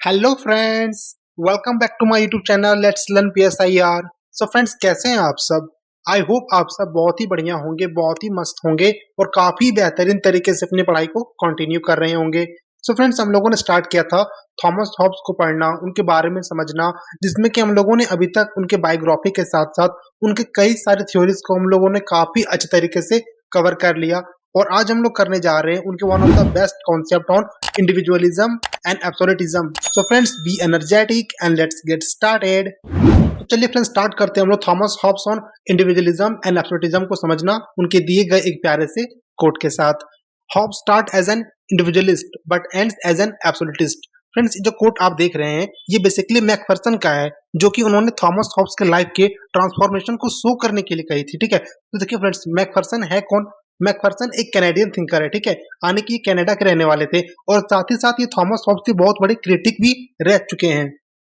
Hello friends, welcome back to my YouTube channel let's learn PSIR. So friends, कैसे हैं आप सब? I hope आप सब बहुत ही बढ़िया होंगे, बहुत ही मस्त होंगे और काफी बेहतरीन तरीके से अपनी पढ़ाई को कंटिन्यू कर रहे होंगे। सो फ्रेंड्स, हम लोगों ने स्टार्ट किया था थॉमस हॉब्स को पढ़ना, उनके बारे में समझना, जिसमें कि हम लोगों ने अभी तक उनके बायोग्राफी के साथ साथ उनके कई सारे थ्योरीज को हम लोगों ने काफी अच्छे तरीके से कवर कर लिया। और आज हम लोग करने जा रहे हैं उनके one of the best concept on individualism and absolutism. So friends, be energetic and let's get started. तो चलिए फ्रेंड्स, स्टार्ट करते हैं हम लोग Thomas Hobbes on individualism and absolutism को समझना उनके दिए गए एक प्यारे से कोट के साथ। Hobbes start as an individualist but ends as an absolutist. Friends, जो कोट आप देख रहे हैं ये बेसिकली मैकफर्सन का है, जो कि उन्होंने थॉमस हॉब्स के लाइफ के ट्रांसफॉर्मेशन को शो करने के लिए कही थी। ठीक है, तो देखिए फ्रेंड्स, मैकफर्सन है कौन? मैकफर्सन एक कैनेडियन थिंकर है। ठीक है, आने की कनाडा के रहने वाले थे और साथ ही साथ ये थॉमस हॉब्स के बहुत बड़े क्रिटिक भी रह चुके हैं।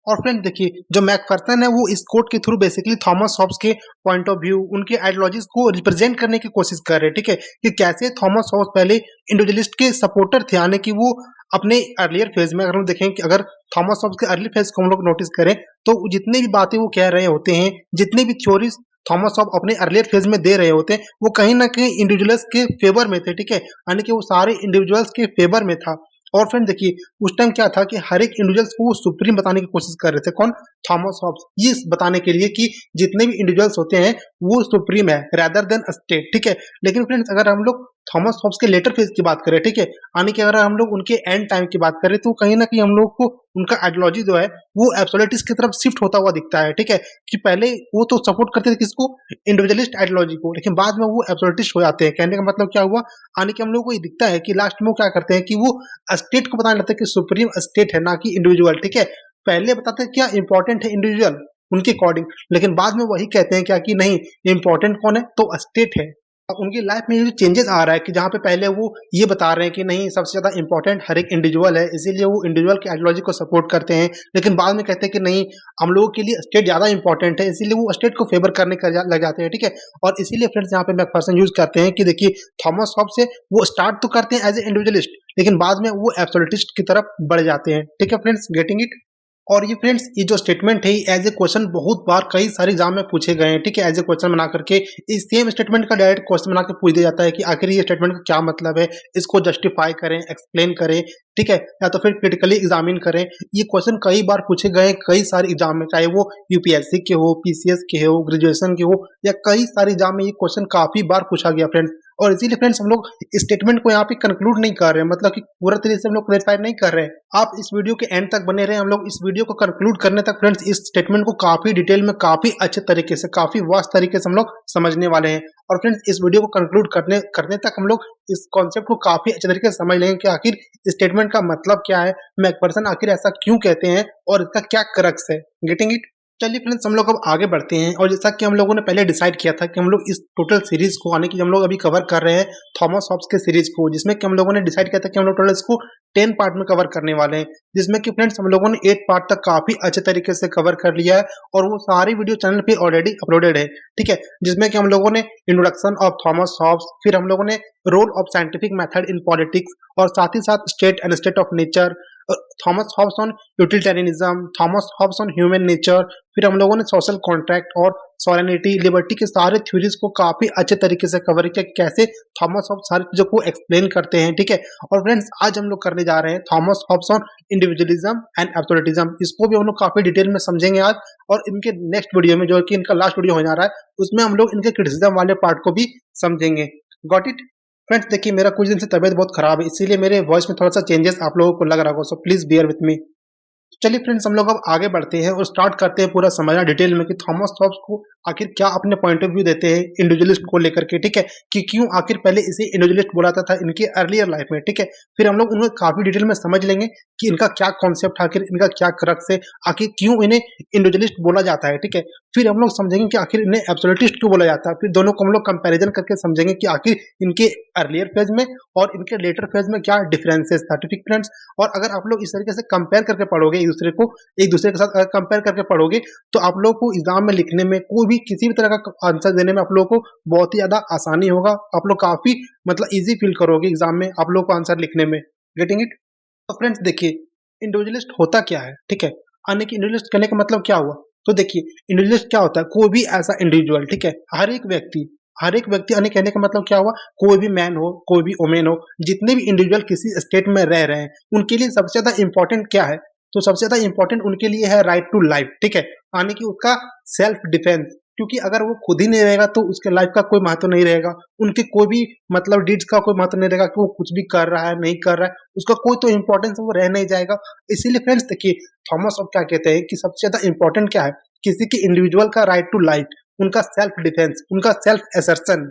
और फ्रेंड देखिए, जो मैकफर्सन है वो इस कोट के थ्रू बेसिकली थॉमस हॉब्स के पॉइंट ऑफ व्यू, उनके आइडियोलॉजीज को रिप्रेजेंट करने की कोशिश कर रहे हैं। ठीक है, कि कैसे थॉमस हॉब्स पहले इंडिविजुअलिस्ट के सपोर्टर थे, यानी कि वो अपने अर्लियर फेज में, अगर हम देखें कि अगर थॉमस हॉब्स के अर्ली फेज को हम लोग नोटिस करें तो जितने भी बातें वो कह रहे होते हैं, जितने भी थ्योरीज थॉमस हॉब्स अपने अर्लियर फेज में दे रहे होते हैं, वो कहीं ना कहीं इंडिविजुअल्स के फेवर में थे। ठीक है, यानी कि वो सारे इंडिविजुअल्स के फेवर में था। और फ्रेंड देखिए, उस टाइम क्या था कि हर एक इंडिविजुअल्स को वो सुप्रीम बताने की कोशिश कर रहे थे। कौन? Thomas Hobbes. ये बताने के लिए कि जितने भी इंडिविजुअल्स होते हैं वो सुप्रीम है रादर देन स्टेट। ठीक है, लेकिन फ्रेंड्स अगर हम लोग थॉमस हॉब्स के लेटर फेज की बात करें, ठीक है, यानी कि अगर हम लोग उनके एंड टाइम की बात करें, तो कहीं ना कहीं हम लोग को उनका आइडियोलॉजी जो है वो एब्सोल्यूटिस्ट की तरफ शिफ्ट होता हुआ दिखता है। ठीक है, कि पहले वो तो सपोर्ट करते थे किसको? इंडिविजुअलिस्ट आइडियोलॉजी को, लेकिन बाद में वो एब्सोल्यूटिस्ट हो जाते हैं। कहने का मतलब क्या हुआ? यानी कि हम लोग को ये दिखता है कि लास्ट में वो क्या करते हैं कि वो स्टेट को बताने लगता है कि सुप्रीम स्टेट है, ना कि इंडिविजुअल। ठीक है, पहले बताते हैं क्या इंपॉर्टेंट है इंडिविजुअल उनके अकॉर्डिंग, लेकिन बाद में वही कहते हैं क्या कि नहीं, इंपॉर्टेंट कौन है? तो स्टेट है। अब उनकी लाइफ में ये जो चेंजेस आ रहा है कि जहाँ पे पहले वो ये बता रहे हैं कि नहीं, सबसे ज्यादा इंपॉर्टेंट हर एक इंडिविजुअल है, इसीलिए वो इंडिविजुअल की आइडियोलॉजी को सपोर्ट करते हैं, लेकिन बाद में कहते हैं कि नहीं, हम लोगों के लिए स्टेट ज्यादा इंपॉर्टेंट है, इसीलिए वो स्टेट को फेवर करने लग जाते हैं। ठीक है, और इसीलिए फ्रेंड्स यहाँ पे मैकफर्सन यूज करते हैं कि देखिए, थॉमस हॉब्स से वो स्टार्ट तो करते हैं एज ए इंडिविजुअलिस्ट, लेकिन बाद में वो एब्सोल्यूटिस्ट की तरफ बढ़ जाते हैं। ठीक है फ्रेंड्स, गेटिंग इट? और ये फ्रेंड्स, ये जो स्टेटमेंट है एज ए क्वेश्चन बहुत बार कई सारे एग्जाम में पूछे गए हैं। ठीक है, एज ए क्वेश्चन बना करके इस सेम स्टेटमेंट का डायरेक्ट क्वेश्चन बना के पूछ दिया जाता है कि आखिर ये स्टेटमेंट का क्या मतलब है, इसको जस्टिफाई करें, एक्सप्लेन करें। ठीक है, या तो फिर क्रिटिकली एग्जामिन करें। ये क्वेश्चन कई बार पूछे गए कई सारे एग्जाम में, चाहे वो यूपीएससी के हो, पीसीएस के हो, ग्रेजुएशन के हो, या कई सारे एग्जाम में ये क्वेश्चन काफी बार पूछा गया फ्रेंड्स। और इसीलिए फ्रेंड्स हम लोग इस स्टेटमेंट को यहाँ पे कंक्लूड नहीं कर रहे हैं, मतलब कि पूरा तरीके से हम लोग क्लैरिफाई नहीं कर रहे हैं। आप इस वीडियो के एंड तक बने रहे, हम लोग इस वीडियो को कंक्लूड करने तक फ्रेंड्स इस स्टेटमेंट को काफी डिटेल में, काफी अच्छे तरीके से, काफी वास्ट तरीके से हम लोग समझने वाले हैं। और फ्रेंड्स इस वीडियो को कंक्लूड करने करने तक हम लोग इस कॉन्सेप्ट को काफी अच्छे तरीके से समझ लेंगे कि आखिर स्टेटमेंट का मतलब क्या है, मैकफर्सन आखिर ऐसा क्यों कहते हैं और इसका क्या क्रक्स है। Getting it? चलिए फ्रेंड्स, हम लोग अब आगे बढ़ते हैं। और जैसा कि हम लोगों ने पहले डिसाइड किया था कि हम लोग इस टोटल सीरीज को, यानी कि हम लोग अभी कवर कर रहे हैं थॉमस हॉब्स के सीरीज को, जिसमें कि हम लोगों ने डिसाइड किया था कि हम लोग टोटल इसको 10 पार्ट में कवर करने वाले हैं, जिसमें कि फ्रेंड्स हम लोगों ने 8 पार्ट तक काफी अच्छे तरीके से कवर कर लिया है और वो सारी वीडियो चैनल पे ऑलरेडी अपलोडेड है। ठीक है, जिसमें कि हम लोगों ने इंट्रोडक्शन ऑफ थॉमस हॉब्स, फिर हम लोगों ने role of scientific method in politics, और साथ ही साथ state and state of nature, Thomas Hobbes on utilitarianism, Thomas Hobbes on human nature, फिर हम लोगों ने सोशल कॉन्ट्रैक्ट और सॉवरेनिटी, लिबर्टी के सारे थ्योरीज को काफी अच्छे तरीके से कवर किया, कैसे थॉमस हॉब्स सारी चीजों को एक्सप्लेन करते हैं। ठीक है, और फ्रेंड्स आज हम लोग करने जा रहे हैं Thomas Hobbes on individualism and absolutism. इसको भी हम लोग काफी डिटेल में समझेंगे आज, और इनके नेक्स्ट वीडियो में, जो कि इनका लास्ट वीडियो होने जा रहा है, उसमें हम लोग इनके क्रिटिसिज्म वाले पार्ट को भी समझेंगे। Got it? फ्रेंड्स देखिए, मेरा कुछ दिन से तबीयत बहुत खराब है, इसीलिए मेरे वॉइस में थोड़ा सा चेंजेस आप लोगों को लग रहा होगा, so please bear with me. चलिए फ्रेंड्स, हम लोग अब आगे बढ़ते हैं और स्टार्ट करते हैं पूरा समझना डिटेल में कि थॉमस हॉब्स को आखिर क्या अपने पॉइंट ऑफ व्यू देते हैं इंडिविजुअलिस्ट को लेकर के। ठीक है, कि क्यों आखिर पहले इसे इंडिविजुअलिस्ट बोला जाता था इनके अर्लियर लाइफ में। ठीक है, फिर हम लोग उन्हें काफी डिटेल में समझ लेंगे कि इनका क्या कॉन्सेप्ट, आखिर इनका क्या क्रक्स है, आखिर क्यों इन्हें इंडिविजुअलिस्ट बोला जाता है। ठीक है, फिर हम लोग समझेंगे कि आखिर इन्हें एब्सोल्यूटिस्ट क्यों बोला जाता है, फिर दोनों को हम लोग कंपैरिजन करके समझेंगे कि आखिर इनके अर्लियर फेज में और इनके लेटर फेज में क्या डिफरेंसेस था। ठीक फ्रेंड्स, और अगर आप लोग इस तरीके से कंपेयर करके पढ़ोगे, एक दूसरे के साथ कंपेयर करके पढ़ोगे, तो आप लोग को एग्जाम में लिखने में, कोई भी किसी भी तरह का आंसर देने में आप लोग को बहुत ही ज्यादा आसानी होगा। आप लोग काफी मतलब इजी फील करोगे एग्जाम में आप लोग को आंसर लिखने में। Getting it? तो फ्रेंड्स देखिए, इंडिविजुअलिस्ट होता क्या है, ठीक है। यानी कि इंडिविजुअलिस्ट कहने का मतलब क्या हुआ? तो देखिए, इंडिविजुअलिस्ट क्या होता है? कोई भी ऐसा इंडिविजुअल, ठीक है, हर एक व्यक्ति यानी कहने का मतलब क्या हुआ? कोई भी मैन हो, कोई भी वुमेन हो, जितने भी इंडिविजुअल किसी स्टेट में रह रहे हैं, उनके लिए सबसे ज्यादा इंपॉर्टेंट क्या है? तो सबसे ज्यादा इंपॉर्टेंट उनके लिए है राइट टू लाइफ, ठीक है, यानी कि उसका सेल्फ डिफेंस। क्योंकि अगर वो खुद ही नहीं रहेगा तो उसके लाइफ का कोई महत्व नहीं रहेगा, उनके कोई भी मतलब डीड्स का कोई महत्व नहीं रहेगा कि वो कुछ भी कर रहा है नहीं कर रहा है, उसका कोई तो इंपॉर्टेंस वो रह नहीं जाएगा। इसीलिए फ्रेंड्स देखिए, थॉमस हॉब्स क्या कहते हैं कि सबसे ज्यादा इंपॉर्टेंट क्या है? किसी की इंडिविजुअल का राइट टू लाइफ, उनका सेल्फ डिफेंस, उनका सेल्फ असर्शन।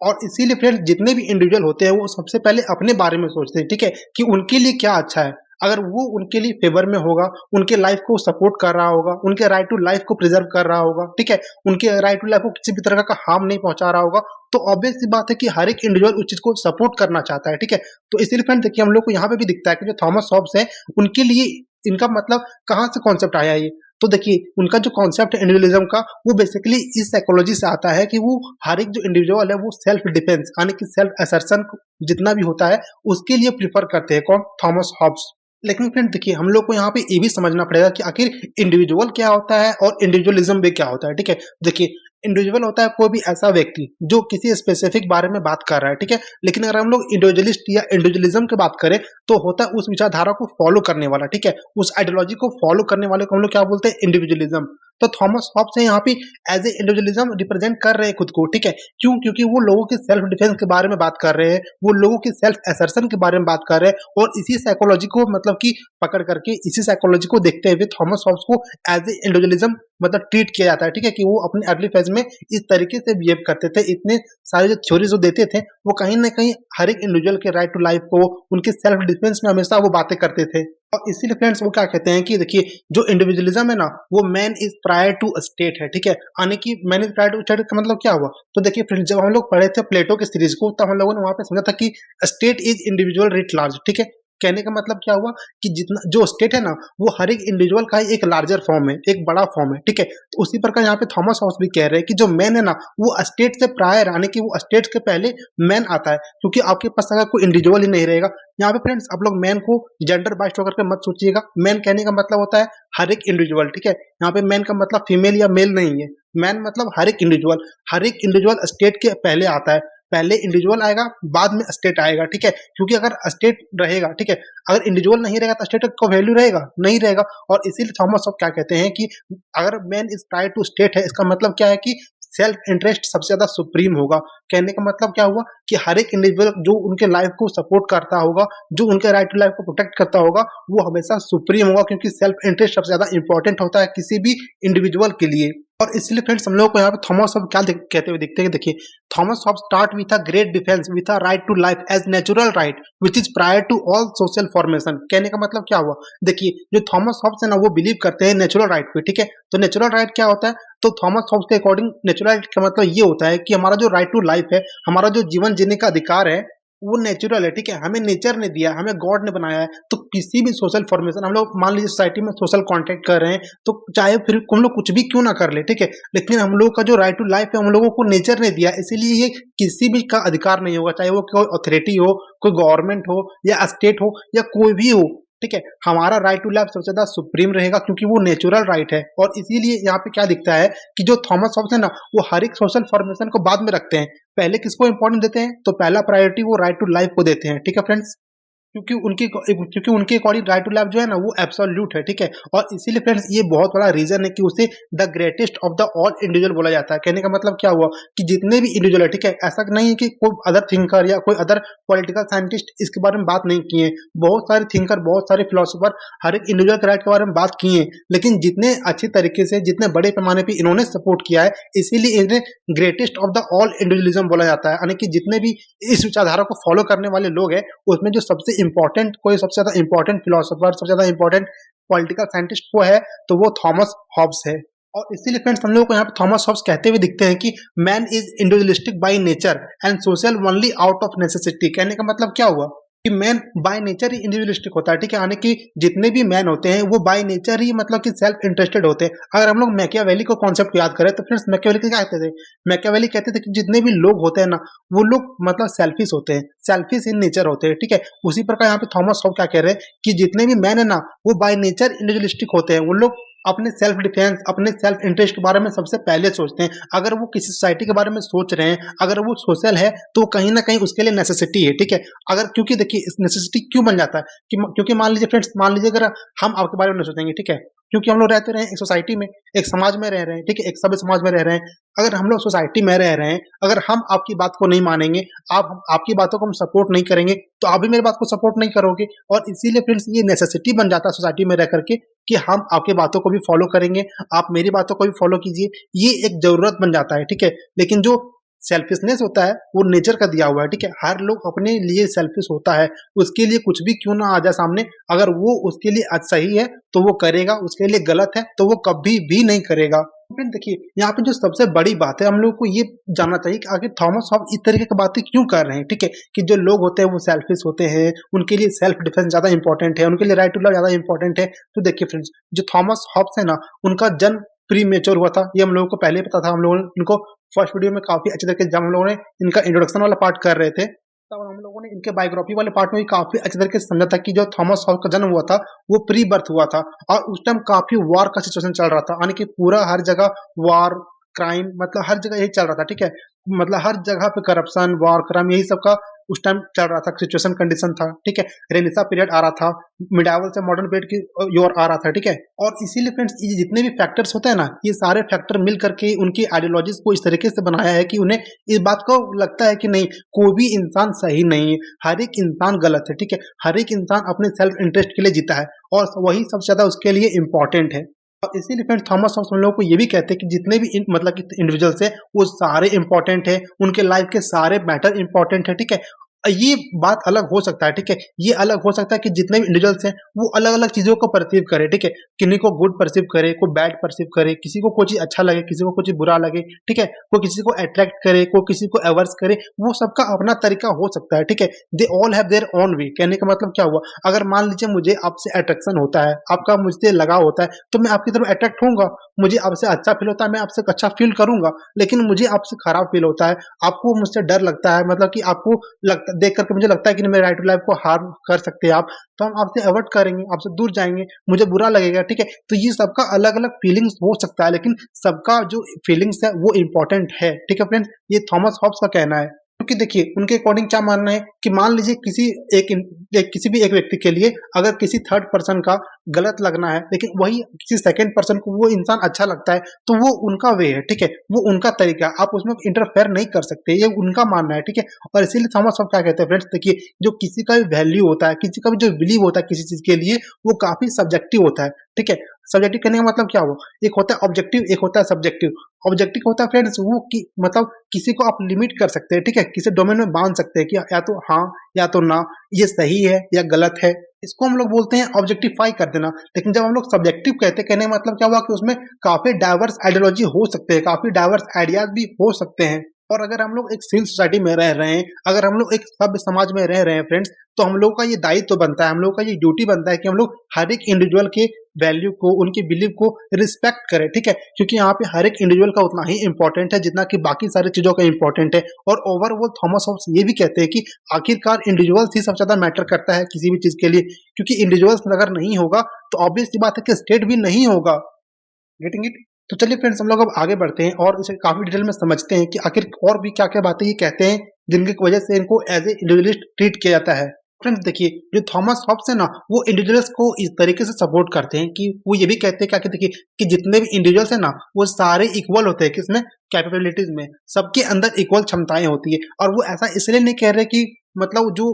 और इसीलिए फ्रेंड्स जितने भी इंडिविजुअल होते हैं वो सबसे पहले अपने बारे में सोचते हैं, ठीक है, कि उनके लिए क्या अच्छा है। अगर वो उनके लिए फेवर में होगा, उनके लाइफ को सपोर्ट कर रहा होगा, उनके राइट टू लाइफ को प्रिजर्व कर रहा होगा, ठीक है, उनके राइट टू लाइफ को किसी भी तरह का हार्म नहीं पहुंचा रहा होगा, तो ऑब्वियस सी बात है कि हर एक इंडिविजुअल उस चीज को सपोर्ट करना चाहता है, ठीक है। तो इसीलिए फ्रेंड देखिए, हम लोग को यहाँ पे भी दिखता है कि जो थॉमस हॉब्स है, उनके लिए इनका मतलब कहाँ से कॉन्सेप्ट आया ये? तो देखिए, उनका जो कॉन्सेप्ट है इंडिविजुअलिज्म का, वो बेसिकली इस साइकोलॉजी से आता है कि वो हर एक जो इंडिविजुअल है वो सेल्फ डिफेंस यानी कि सेल्फ असर्शन जितना भी होता है उसके लिए प्रिफर करते हैं। कौन? Thomas Hobbes. लेकिन फ्रेंड देखिए, हम लोग को यहाँ पे ये भी समझना पड़ेगा कि आखिर इंडिविजुअल क्या होता है और इंडिविजुअलिज्म भी क्या होता है, ठीक है। देखिए, इंडिविजुअल होता है कोई भी ऐसा व्यक्ति जो किसी स्पेसिफिक बारे में बात कर रहा है, ठीक है। लेकिन अगर हम लोग इंडिविजुअलिस्ट या इंडिविजुअलिज्म की बात करें तो होता है उस विचारधारा को फॉलो करने वाला, ठीक है, उस आइडियोलॉजी को फॉलो करने वाले को हम लोग क्या बोलते हैं? इंडिविजुअलिज्म। तो थॉमस हॉब्स है यहाँ पे एज ए इंडिविजुअलिज्म रिप्रेजेंट कर रहे हैं खुद को, ठीक है। क्यों? क्योंकि वो लोगों के सेल्फ डिफेंस के बारे में बात कर रहे हैं, वो लोगों के सेल्फ असर्शन के बारे में बात कर रहे हैं, और इसी साइकोलॉजी को मतलब कि पकड़ करके, इसी साइकोलॉजी को देखते हुए थॉमस हॉब्स को एज ए इंडिविजुअलिज्म मतलब ट्रीट किया जाता है, ठीक है, कि वो अपने अर्ली फेज में इस तरीके से बिहेव करते थे। इतने सारे जो थ्योरी जो देते थे वो कहीं ना कहीं हर एक इंडिविजुअल के राइट टू लाइफ को, उनके सेल्फ डिफेंस में हमेशा वो बातें करते थे। और इसीलिए फ्रेंड्स वो क्या कहते हैं कि देखिए, जो इंडिविजुअलिज्म है ना, वो man is prior to state है, ठीक है, यानी कि man is prior to state का मतलब क्या हुआ? तो देखिए फ्रेंड्स, जब हम लोग पढ़े थे प्लेटो की सीरीज को, तब हम लोगों ने वहां पे समझा था कि state is individual writ large, ठीक है। कहने का मतलब क्या हुआ कि जितना जो स्टेट है ना, वो हर एक इंडिविजुअल का एक लार्जर फॉर्म है, एक बड़ा फॉर्म है, ठीक है। तो उसी प्रकार यहाँ पे थॉमस हॉब्स भी कह रहे हैं कि जो मैन है ना, वो स्टेट से प्रायर यानी कि वो स्टेट के पहले मैन आता है, क्योंकि आपके पास अगर कोई इंडिविजुअल ही नहीं रहेगा। यहाँ पे फ्रेंड्स आप लोग मैन को जेंडर बाइस्ड होकर के मत सोचिएगा। मैन कहने का मतलब होता है हर एक इंडिविजुअल, ठीक है। यहाँ पे मैन का मतलब फीमेल या मेल नहीं है। मैन मतलब हर एक इंडिविजुअल स्टेट के पहले आता है। पहले इंडिविजुअल आएगा, बाद में स्टेट आएगा, ठीक है। क्योंकि अगर स्टेट रहेगा, ठीक है, अगर इंडिविजुअल नहीं रहेगा तो स्टेट का वैल्यू रहेगा नहीं रहेगा। और इसीलिए थॉमस हॉब्स क्या कहते हैं कि अगर man is prior to state है, इसका मतलब क्या है कि सेल्फ इंटरेस्ट सबसे ज्यादा सुप्रीम होगा। कहने का मतलब क्या हुआ कि हर एक इंडिविजुअल जो उनके लाइफ को सपोर्ट करता होगा, जो उनके राइट टू लाइफ को प्रोटेक्ट करता होगा, वो हमेशा सुप्रीम होगा, क्योंकि सेल्फ इंटरेस्ट सबसे ज्यादा इंपॉर्टेंट होता है किसी भी इंडिविजुअल के लिए। और इसलिए फ्रेंड्स हम लोग को यहाँ पे थॉमस हॉब्स क्या कहते हुए दिखते हैं, देखिए, Thomas Hobbes start with a great defence with a right to life as natural right which is prior to all social formation. कहने का मतलब क्या हुआ? देखिए, जो थॉमस हॉब्स है ना, वो बिलीव करते हैं नेचुरल राइट पे, ठीक है। तो नेचुरल राइट क्या होता है? तो थॉमस हॉब्स के अकॉर्डिंग नेचुरल राइट का मतलब ये होता है कि हमारा जो राइट टू लाइफ है, हमारा जो जीवन जीने का अधिकार है, वो नेचुरल है, ठीक है। हमें नेचर ने दिया, हमें गॉड ने बनाया है। तो किसी भी सोशल फॉर्मेशन, हम लोग मान लीजिए सोसाइटी में सोशल कॉन्टेक्ट कर रहे हैं, तो चाहे फिर हम लोग कुछ भी क्यों ना कर ले, ठीक है, लेकिन हम लोग का जो राइट टू लाइफ है, हम लोगों को नेचर ने दिया, इसीलिए ये किसी भी का अधिकार नहीं होगा, चाहे वो कोई अथॉरिटी हो, कोई गवर्नमेंट हो, या स्टेट हो, या कोई भी हो, ठीक है। हमारा राइट टू लाइफ सबसे ज्यादा सुप्रीम रहेगा, क्योंकि वो नेचुरल राइट है। और इसीलिए यहाँ पे क्या दिखता है कि जो थॉमस हॉब्स है ना, वो हर एक सोशल फॉर्मेशन को बाद में रखते हैं, पहले किसको इंपॉर्टेंट देते हैं? तो पहला प्रायोरिटी वो राइट टू लाइफ को देते हैं, ठीक है फ्रेंड्स। क्योंकि उनके अकॉर्डिंग राइट टू लाइफ जो है ना, वो एब्सोल्यूट है, ठीक है। और इसीलिए फ्रेंड्स ये बहुत बड़ा रीजन है कि उसे the greatest of the all individual बोला जाता है। कहने का मतलब क्या हुआ कि जितने भी इंडिविजुअल है, ठीक है, ऐसा नहीं है कि कोई अदर थिंकर या कोई अदर पॉलिटिकल साइंटिस्ट इसके बारे में बात नहीं किए। बहुत सारे थिंकर, बहुत सारे फिलोसोफर हर एक इंडिविजुअल के राइट के बारे में बात किए, लेकिन जितने अच्छी तरीके से, जितने बड़े पैमाने पर इन्होंने सपोर्ट किया है, इसीलिए इन्हें greatest of the all individualism बोला जाता है। यानी कि जितने भी इस विचारधारा को फॉलो करने वाले लोग हैं, उसमें जो सबसे इंपॉर्टेंट, कोई सबसे ज्यादा इंपॉर्टेंट फिलोसोफर, सबसे ज्यादा इंपॉर्टेंट पॉलिटिकल साइंटिस्ट को है, तो वो थॉमस हॉब्स है। और इसीलिए फ्रेंड्स हम लोग को यहाँ पे थॉमस हॉब्स कहते हुए दिखते हैं कि man is individualistic by nature and social only out of necessity. कहने का मतलब क्या हुआ? कि man by nature he individualistic होता है, ठीक है। यानी कि जितने भी मैन होते हैं वो बाय नेचर ही मतलब कि सेल्फ इंटरेस्टेड होते हैं। अगर हम लोग मैकियावेली को कॉन्सेप्ट याद करें तो फ्रेंड्स मैकियावेली क्या कहते थे? मैकियावेली कहते थे कि जितने भी लोग होते हैं ना वो लोग मतलब सेल्फिश होते हैं, सेल्फिश इन नेचर होते हैं, ठीक है। उसी प्रकार यहाँ पे थॉमस हॉब्स क्या कह रहे हैं कि जितने भी मैन है ना वो बाय नेचर इंडिविजुअलिस्टिक होते हैं। वो लोग अपने सेल्फ डिफेंस, अपने सेल्फ इंटरेस्ट के बारे में सबसे पहले सोचते हैं। अगर वो किसी सोसाइटी के बारे में सोच रहे हैं, अगर वो सोशल है तो कहीं ना कहीं उसके लिए नेसेसिटी है, ठीक है। अगर क्योंकि देखिए इस नेसेसिटी क्यों बन जाता है कि क्योंकि मान लीजिए फ्रेंड्स, मान लीजिए अगर हम आपके बारे में नहीं सोचेंगे, ठीक है, क्योंकि हम लोग रहते रहे हैं एक सोसाइटी में, एक समाज में रह रहे हैं, ठीक है, एक सभ्य समाज में रह रहे हैं। अगर हम लोग सोसाइटी में रह रहे हैं, अगर हम आपकी बात को नहीं मानेंगे, आप आपकी बातों को हम सपोर्ट नहीं करेंगे, तो आप भी मेरी बात को सपोर्ट नहीं करोगे। और इसीलिए फ्रेंड्स ये नेसेसिटी बन जाता है सोसाइटी में रह करके कि हम आपकी बातों को भी फॉलो करेंगे, आप मेरी बातों को भी फॉलो कीजिए। ये एक जरूरत बन जाता है, ठीक है। लेकिन जो सेल्फिशनेस होता है वो नेचर का दिया हुआ है, ठीक है। हर लोग अपने लिए सेल्फिश होता है, उसके लिए कुछ भी क्यों ना आ जाए सामने, अगर वो उसके लिए आज सही है तो वो करेगा, उसके लिए गलत है तो वो कभी भी नहीं करेगा। फ्रेंड देखिए यहाँ पे जो सबसे बड़ी बात है हम लोग को ये जानना चाहिए कि आखिर थॉमस हॉब्स इस तरीके की बातें क्यों कर रहे हैं, ठीक है। कि जो लोग होते हैं वो सेल्फिश होते हैं, उनके लिए सेल्फ डिफेंस ज्यादा इंपॉर्टेंट है, उनके लिए राइट टू लव ज्यादा इंपॉर्टेंट है। तो देखिए फ्रेंड्स, जो थॉमस हॉब्स है ना उनका जन्म प्री मेच्योर हुआ था, ये हम लोगों को पहले ही पता था। हम लोगों ने इनको फर्स्ट वीडियो में काफी अच्छे तरीके से, जब हम लोगों ने इनका इंट्रोडक्शन वाला पार्ट कर रहे थे तब हम लोगों ने इनके बायोग्राफी वाले पार्ट में भी काफी अच्छे तरीके से समझा था कि जो थॉमस हॉब्स का जन्म हुआ था वो प्री बर्थ हुआ था। और उस टाइम काफी वॉर का सिचुएशन चल रहा था, यानी कि पूरा हर जगह वॉर, क्राइम, मतलब हर जगह यही चल रहा था, ठीक है। मतलब हर जगह पे करप्शन, वॉर, क्राइम, यही सब का उस टाइम चल रहा था, सिचुएशन कंडीशन था, ठीक है। रेनेसां पीरियड आ रहा था, मिडावल से मॉडर्न पीरियड की ओर आ रहा था, ठीक है। और इसीलिए फ्रेंड्स ये जितने भी फैक्टर्स होते हैं ना ये सारे फैक्टर मिल करके उनकी आइडियोलॉजीज को इस तरीके से बनाया है कि उन्हें इस बात को लगता है कि नहीं, कोई भी इंसान सही नहीं है, हर एक इंसान गलत है, ठीक है। हर एक इंसान अपने सेल्फ इंटरेस्ट के लिए जीता है और वही सबसे ज्यादा उसके लिए इंपॉर्टेंट है। और इसीलिए फ्रेंड्स थॉमस हॉब्स हम लोगों को ये भी कहते हैं कि जितने भी मतलब कि इंडिविजुअल्स है वो सारे इंपॉर्टेंट है, उनके लाइफ के सारे मैटर इंपॉर्टेंट है, ठीक है। ये बात अलग हो सकता है, ठीक है। ये अलग हो सकता है कि जितने भी इंडिविजुअल्स हैं वो अलग अलग चीजों को परसीव करे, ठीक है। किन्हीं को गुड परसीव करे, कोई बैड परसीव करे, किसी को कोई चीज अच्छा लगे, किसी को कोई चीज बुरा लगे, ठीक है। कोई किसी को अट्रैक्ट करे, कोई किसी को एवर्स करे, वो सबका अपना तरीका हो सकता है, ठीक है। They all have their own way. कहने का मतलब क्या हुआ, अगर मान लीजिए मुझे आपसे अट्रैक्शन होता है, आपका मुझसे लगाव होता है, तो मैं आपकी तरफ अट्रैक्ट होऊंगा। मुझे आपसे अच्छा फील होता है, मैं आपसे अच्छा फील करूंगा। लेकिन मुझे आपसे खराब फील होता है, आपको मुझसे डर लगता है, मतलब कि आपको लगता, देख करके मुझे लगता है कि नहीं, मेरे राइट टू लाइफ को हार्म कर सकते हैं आप, तो हम आपसे अवॉइड करेंगे, आपसे दूर जाएंगे, मुझे बुरा लगेगा, ठीक है। तो ये सबका अलग अलग फीलिंग्स हो सकता है, लेकिन सबका जो फीलिंग्स है वो इंपॉर्टेंट है, ठीक है फ्रेंड्स। ये थॉमस हॉब्स का कहना है। क्योंकि देखिए उनके अकॉर्डिंग क्या मानना है कि मान लीजिए किसी भी एक व्यक्ति के लिए अगर किसी थर्ड पर्सन का गलत लगना है, लेकिन वही किसी सेकंड पर्सन को वो इंसान अच्छा लगता है, तो वो उनका वे है, ठीक है। वो उनका तरीका है, आप उसमें इंटरफेयर नहीं कर सकते, ये उनका मानना है, ठीक है। और इसीलिए थॉमस हॉब्स क्या कहते हैं फ्रेंड्स, देखिए जो किसी का भी वैल्यू होता है, किसी का भी जो बिलीव होता है किसी चीज के लिए, वो काफी सब्जेक्टिव होता है, ठीक है। सब्जेक्टिव कहने का मतलब क्या हुआ, एक होता है ऑब्जेक्टिव, एक होता है सब्जेक्टिव। ऑब्जेक्टिव होता है फ्रेंड्स वो मतलब किसी को आप लिमिट कर सकते हैं, ठीक है, किसी डोमेन में बांध सकते हैं कि या तो हाँ या तो ना, ये सही है या गलत है, इसको हम लोग बोलते हैं ऑब्जेक्टिफाई कर देना। लेकिन जब हम लोग सब्जेक्टिव कहते हैं, कहने का मतलब क्या हुआ कि उसमें काफी डाइवर्स आइडियोलॉजी हो सकते हैं, काफी डाइवर्स आइडियाज भी हो सकते हैं। और अगर हम लोग एक सिविल सोसाइटी में रह रहे हैं, अगर हम लोग एक सभ्य समाज में रह रहे हैं फ्रेंड्स, तो हम लोग का ये दायित्व तो बनता है, हम लोग का ये ड्यूटी बनता है कि हम लोग हर एक इंडिविजुअल के वैल्यू को, उनके बिलीव को रिस्पेक्ट करें, ठीक है। क्योंकि यहाँ पे हर एक इंडिविजुअल का उतना ही इंपॉर्टेंट है जितना कि बाकी सारी चीजों का इंपॉर्टेंट है। और ओवरऑल थॉमस हॉब्स ये भी कहते हैं कि आखिरकार इंडिविजुअल्स ही सबसे ज्यादा मैटर करता है किसी भी चीज के लिए, क्योंकि इंडिविजुअल्स अगर नहीं होगा तो ऑब्वियस सी बात है कि स्टेट भी नहीं होगा। Getting it? तो चलिए फ्रेंड्स हम लोग अब आगे बढ़ते हैं और इसे काफी डिटेल में समझते हैं कि आखिर और भी क्या क्या बातें ये कहते हैं जिनकी वजह से इनको एज ए इंडिविजुअलिस्ट ट्रीट किया जाता है। फ्रेंड्स देखिए जो थॉमस हॉब्स है ना वो इंडिविजुअल्स को इस तरीके से सपोर्ट करते हैं कि वो ये भी कहते हैं क्या, कि देखिए कि जितने भी इंडिविजुअल्स है ना वो सारे इक्वल होते हैं, किसमें, कैपेबिलिटीज में, सबके अंदर इक्वल क्षमताएं होती है। और वो ऐसा इसलिए नहीं कह रहे कि मतलब जो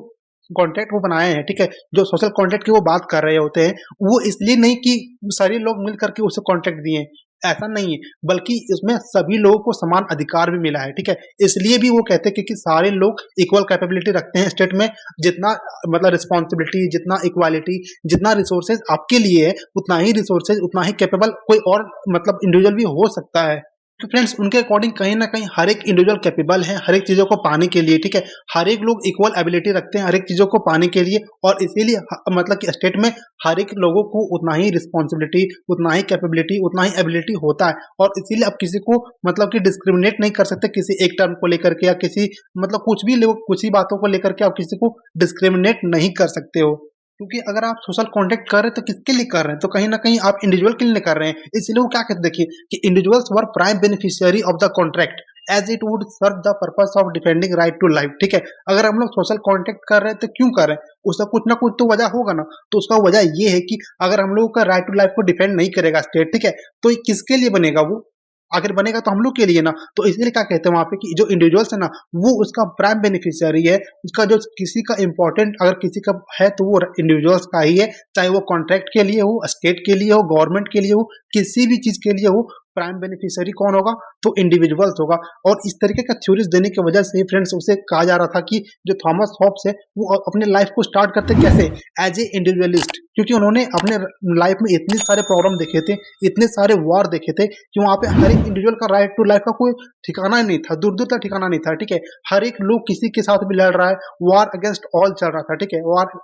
कॉन्ट्रैक्ट वो बनाए हैं, ठीक है, जो सोशल कॉन्ट्रैक्ट की वो बात कर रहे होते हैं, वो इसलिए नहीं कि सारे लोग मिल करके उसे कॉन्ट्रैक्ट दिए, ऐसा नहीं है, बल्कि इसमें सभी लोगों को समान अधिकार भी मिला है, ठीक है। इसलिए भी वो कहते हैं कि सारे लोग इक्वल कैपेबिलिटी रखते हैं स्टेट में, जितना मतलब रिस्पॉन्सिबिलिटी, जितना इक्वालिटी, जितना रिसोर्सेज आपके लिए है, उतना ही रिसोर्सेज, उतना ही कैपेबल कोई और मतलब इंडिविजुअल भी हो सकता है। तो फ्रेंड्स उनके अकॉर्डिंग कहीं न कहीं हर एक इंडिविजुअल कैपेबल है हर एक चीज़ों को पाने के लिए, ठीक है? हर एक लोग इक्वल एबिलिटी रखते हैं हर एक चीज़ों को पाने के लिए और इसीलिए मतलब कि स्टेट में हर एक लोगों को उतना ही रिस्पॉन्सिबिलिटी, उतना ही कैपेबिलिटी, उतना ही एबिलिटी होता है और इसीलिए आप किसी को मतलब कि डिस्क्रिमिनेट नहीं कर सकते किसी एक टर्म को लेकर के या किसी मतलब कुछ भी लोग कुछ ही बातों को लेकर के आप किसी को डिस्क्रिमिनेट नहीं कर सकते हो। क्योंकि अगर आप सोशल कॉन्टैक्ट कर रहे हैं तो किसके लिए कर रहे हैं? तो कहीं न कहीं आप इंडिविजुअल के लिए कर रहे हैं। इसलिए वो क्या कहते देखिए कि individuals were prime beneficiary of the contract as it would serve the purpose of defending right to life, ठीक है? अगर हम लोग सोशल कॉन्टैक्ट कर रहे हैं तो क्यों कर रहे हैं? उसका कुछ ना कुछ तो वजह होगा ना। तो उसका वजह ये है कि अगर हम लोगों का राइट टू लाइफ को डिफेंड नहीं करेगा स्टेट, ठीक है? तो ये किसके लिए बनेगा वो? आखिर बनेगा तो हम लोग के लिए ना। तो इसीलिए क्या कहते हैं वहाँ पे कि जो इंडिविजुअल्स है ना वो उसका प्राइम बेनिफिशियरी है। उसका जो किसी का इम्पोर्टेंट अगर किसी का है तो वो इंडिविजुअल्स का ही है, चाहे वो कॉन्ट्रैक्ट के लिए हो, स्टेट के लिए हो, गवर्नमेंट के लिए हो, किसी भी चीज़ के लिए हो, प्राइम बेनिफिशियरी कौन होगा? तो इंडिविजुअल्स होगा। और इस तरीके का थ्योरीज देने की वजह से फ्रेंड्स उसे कहा जा रहा था कि जो थॉमस हॉब्स है वो अपने लाइफ को स्टार्ट करते कैसे? एज ए इंडिविजुअलिस्ट, क्योंकि उन्होंने अपने लाइफ में इतने सारे प्रॉब्लम देखे थे, इतने सारे वॉर देखे थे कि वहाँ पे हर एक इंडिविजुअल का राइट टू लाइफ का कोई ठिकाना ही नहीं था, दूर-दूर तक ठिकाना नहीं था, ठीक है? हर एक लोग किसी के साथ भी लड़ रहा है, वॉर अगेंस्ट ऑल चल रहा था, ठीक है? वॉर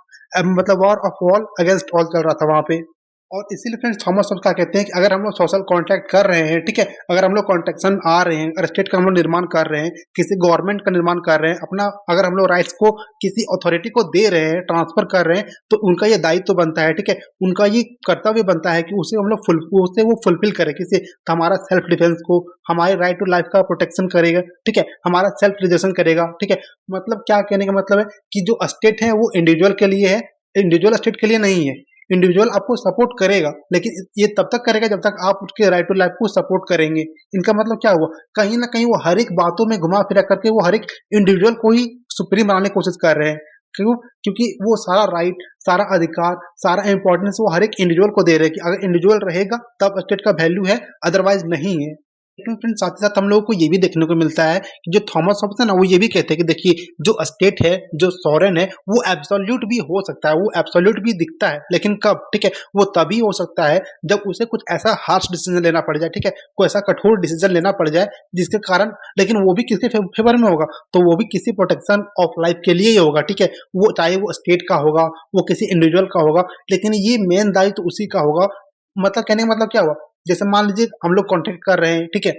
मतलब war of all against all चल रहा था वहाँ पे। और इसीलिए फ्रेंड्स थॉमस होब्स क्या कहते हैं कि अगर हम लोग सोशल कॉन्ट्रैक्ट कर रहे हैं, ठीक है? अगर हम लोग कॉन्ट्रैक्शन आ रहे हैं, अगर स्टेट का हम लोग निर्माण कर रहे हैं, किसी गवर्नमेंट का निर्माण कर रहे हैं, अपना अगर हम लोग राइट्स को किसी अथॉरिटी को दे रहे हैं, ट्रांसफर कर रहे हैं, तो उनका ये दायित्व बनता है, ठीक है? उनका ये कर्तव्य बनता है कि उसे हम लोग उसे वो फुलफिल करें, किसी हमारा सेल्फ डिफेंस को, हमारे राइट टू लाइफ का प्रोटेक्शन करेगा, ठीक है? हमारा सेल्फ रिजर्वेशन करेगा, ठीक है? मतलब क्या कहने का मतलब है कि जो स्टेट है वो इंडिविजुअल के लिए है, इंडिविजुअल स्टेट के लिए नहीं है। इंडिविजुअल आपको सपोर्ट करेगा, लेकिन ये तब तक करेगा जब तक आप उसके राइट टू लाइफ को सपोर्ट करेंगे। इनका मतलब क्या हुआ? कहीं न कहीं वो हर एक बातों में घुमा-फिरा करके वो हर एक इंडिविजुअल को ही सुप्रीम बनाने की कोशिश कर रहे हैं। क्यों? क्योंकि वो सारा राइट, सारा अधिकार, सारा इम्पोर्टेंस वो हर एक इंडिविजुअल को दे रहे हैं कि अगर इंडिविजुअल रहेगा तब स्टेट का वैल्यू है, अदरवाइज़ नहीं है। लेकिन फ्रेंड्स साथ ही साथ हम लोगों को ये भी देखने को मिलता है कि जो थॉमस हॉब्स है ना वो ये भी कहते हैं कि देखिए जो स्टेट है, जो सॉवरेन है वो एब्सोल्यूट भी हो सकता है, वो एब्सोल्यूट भी दिखता है, लेकिन कब? ठीक है? वो तभी हो सकता है जब उसे कुछ ऐसा हार्श डिसीजन लेना पड़ जाए, ठीक है? कोई ऐसा कठोर डिसीजन लेना पड़ जाए जिसके कारण, लेकिन वो भी किसके फेवर में होगा? तो वो भी किसी प्रोटेक्शन ऑफ लाइफ के लिए ही होगा, ठीक है? वो चाहे वो स्टेट का होगा, वो किसी इंडिविजुअल का होगा, लेकिन ये मेन दायित्व उसी का होगा। मतलब कहने का मतलब क्या हुआ? जैसे मान लीजिए हम लोग कॉन्ट्रैक्ट कर रहे हैं, ठीक है?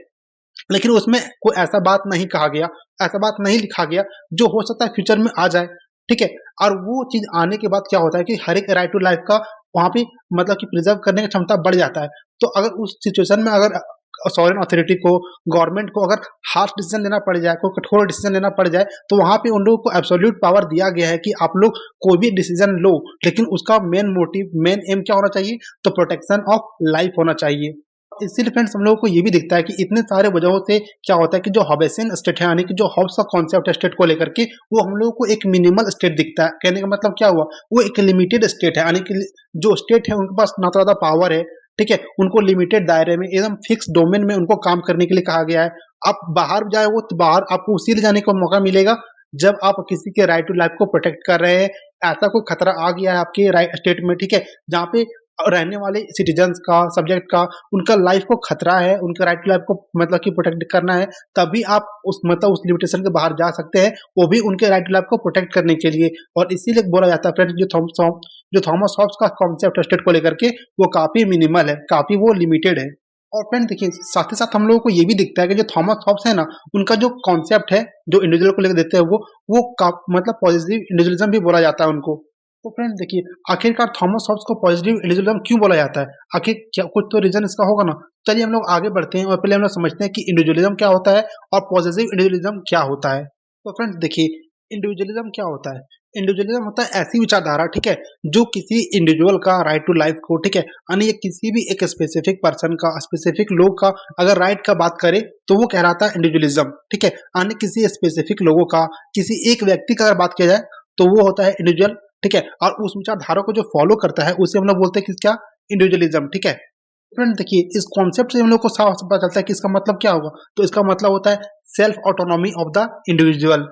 लेकिन उसमें कोई ऐसा बात नहीं कहा गया, ऐसा बात नहीं लिखा गया जो हो सकता है फ्यूचर में आ जाए, ठीक है? और वो चीज़ आने के बाद क्या होता है कि हर एक राइट टू लाइफ का वहाँ पे मतलब कि प्रिज़र्व करने की क्षमता बढ़ जाता है। तो अगर उस सिचुएशन में अगर सॉवरेन अथॉरिटी को, गवर्नमेंट को अगर हार्श डिसीजन लेना पड़ जाए, कोई कठोर डिसीजन लेना पड़ जाए, तो वहाँ पे उन लोगों को एब्सोल्यूट पावर दिया गया है कि आप लोग कोई भी डिसीजन लो, लेकिन उसका मेन मोटिव, मेन एम क्या होना चाहिए? तो प्रोटेक्शन ऑफ लाइफ होना चाहिए। इसीलिए फ्रेंड्स हम लोगों को ये भी दिखता है कि इतने सारे वजहों से क्या होता है कि जो हॉबेसियन स्टेट है यानी कि जो हॉब्स का कॉन्सेप्ट है स्टेट को लेकर के वो हम लोगों को एक मिनिमल स्टेट दिखता है। कहने का मतलब क्या हुआ? वो एक लिमिटेड स्टेट है यानी कि जो स्टेट है उनके पास ना तो ज़्यादा पावर है, ठीक है? उनको लिमिटेड दायरे में एकदम फिक्स डोमेन में उनको काम करने के लिए कहा गया है। आप बाहर जाए वो तो बाहर आपको उसी लिए जाने का मौका मिलेगा जब आप किसी के राइट टू लाइफ को प्रोटेक्ट कर रहे हैं। ऐसा कोई खतरा आ गया है आपके राइट स्टेट में, ठीक है? जहाँ पे रहने वाले सिटीजन्स का, सब्जेक्ट का, उनका लाइफ को खतरा है, उनका राइट टू लाइफ को मतलब कि प्रोटेक्ट करना है, तभी आप उस मतलब उस लिमिटेशन के बाहर जा सकते हैं, वो भी उनके राइट टू लाइफ को प्रोटेक्ट करने के लिए। और इसीलिए बोला जाता है फ्रेंड्स जो थॉमस हॉब्स का कॉन्सेप्ट है स्टेट को लेकर के वो काफ़ी मिनिमल है, काफ़ी वो लिमिटेड है। और फ्रेंड देखिए साथ ही साथ हम लोगों को ये भी दिखता है कि जो थॉमस हॉब्स है ना, उनका जो कॉन्सेप्ट है, जो इंडिविजुअल को लेकर देते हैं वो का मतलब पॉजिटिव इंडिविजुअलिज्म भी बोला जाता है उनको। तो फ्रेंड देखिए आखिरकार थॉमस हॉब्स को पॉजिटिव इंडिविजुअलिज्म क्यों बोला जाता है? आखिर क्या कुछ तो रीजन इसका होगा ना। चलिए हम लोग आगे बढ़ते हैं और पहले हम लोग समझते हैं कि इंडिविजुअलिज्म क्या होता है और पॉजिटिव इंडिविजुअलिज्म क्या होता है। तो फ्रेंड्स देखिए इंडिविजुअलिज्म क्या होता है? इंडिविजुअलिज्म होता है ऐसी विचारधारा, ठीक है, जो किसी इंडिविजुअल का राइट टू लाइफ को, ठीक है, यानी ये किसी भी एक स्पेसिफिक पर्सन का, स्पेसिफिक लोग का अगर राइट का बात करे तो वो कहलाता है इंडिविजुअलिज्म, ठीक है। यानी किसी स्पेसिफिक लोगों का, किसी एक व्यक्ति का अगर बात किया जाए तो वो होता है इंडिविजुअल, ठीक है। और उस विचारधारा को जो फॉलो करता है उसे हम लोग बोलते हैं कि क्या? इंडिविजुअलिज्म, ठीक है। फ्रेंड देखिए इस कॉन्सेप्ट से हम लोग को साफ पता चलता है कि इसका मतलब क्या होगा। तो इसका मतलब होता है self autonomy of the individual.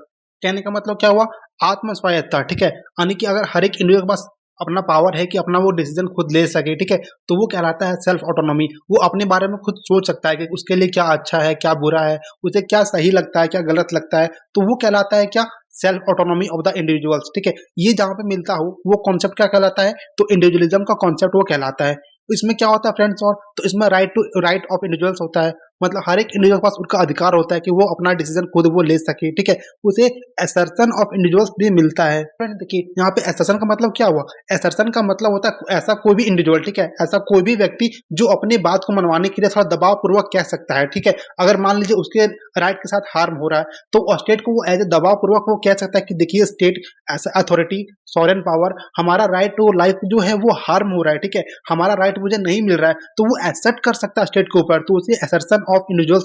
कहने का मतलब क्या हुआ? आत्म स्वायत्ता, ठीक है। यानी कि अगर हर एक इंडिविजुअल के पास अपना पावर है कि अपना वो डिसीजन खुद ले सके, ठीक है, तो वो कहलाता है सेल्फ ऑटोनॉमी। वो अपने बारे में खुद सोच सकता है कि उसके लिए क्या अच्छा है, क्या बुरा है, उसे क्या सही लगता है, क्या गलत लगता है, तो वो कहलाता है क्या, self autonomy of the individuals, ठीक है। ये जहाँ पे मिलता हो वो कॉन्सेप्ट क्या कहलाता है, तो इंडिविजुअलिज्म का कॉन्सेप्ट वो कहलाता है। इसमें क्या होता है फ्रेंड्स, और तो इसमें राइट ऑफ इंडिविजुअल्स होता है, मतलब हर एक इंडिविजुअल के पास उनका अधिकार होता है कि वो अपना डिसीजन खुद वो ले सके, ठीक है। उसे असर्शन ऑफ इंडिविजुअल्स भी मिलता है। फ्रेंड देखिए यहाँ पे असर्शन का मतलब क्या हुआ, असर्शन का मतलब होता है ऐसा कोई भी इंडिविजुअल, ठीक है, ऐसा कोई भी व्यक्ति जो अपनी बात को मनवाने के लिए थोड़ा दबाव पूर्वक कह सकता है, ठीक है। अगर मान लीजिए उसके राइट के साथ हार्म हो रहा है तो स्टेट को वो एज ए दबाव पूर्वक वो कह सकता है कि देखिए स्टेट ऐसा अथॉरिटी सॉवरेन पावर, हमारा राइट टू लाइफ जो है वो हार्म हो रहा है, ठीक है, हमारा राइट मुझे नहीं मिल रहा है, तो वो एक्सेप्ट कर सकता है स्टेट के ऊपर, तो उसे असर्शन ऑफ इंडिविजुअल्स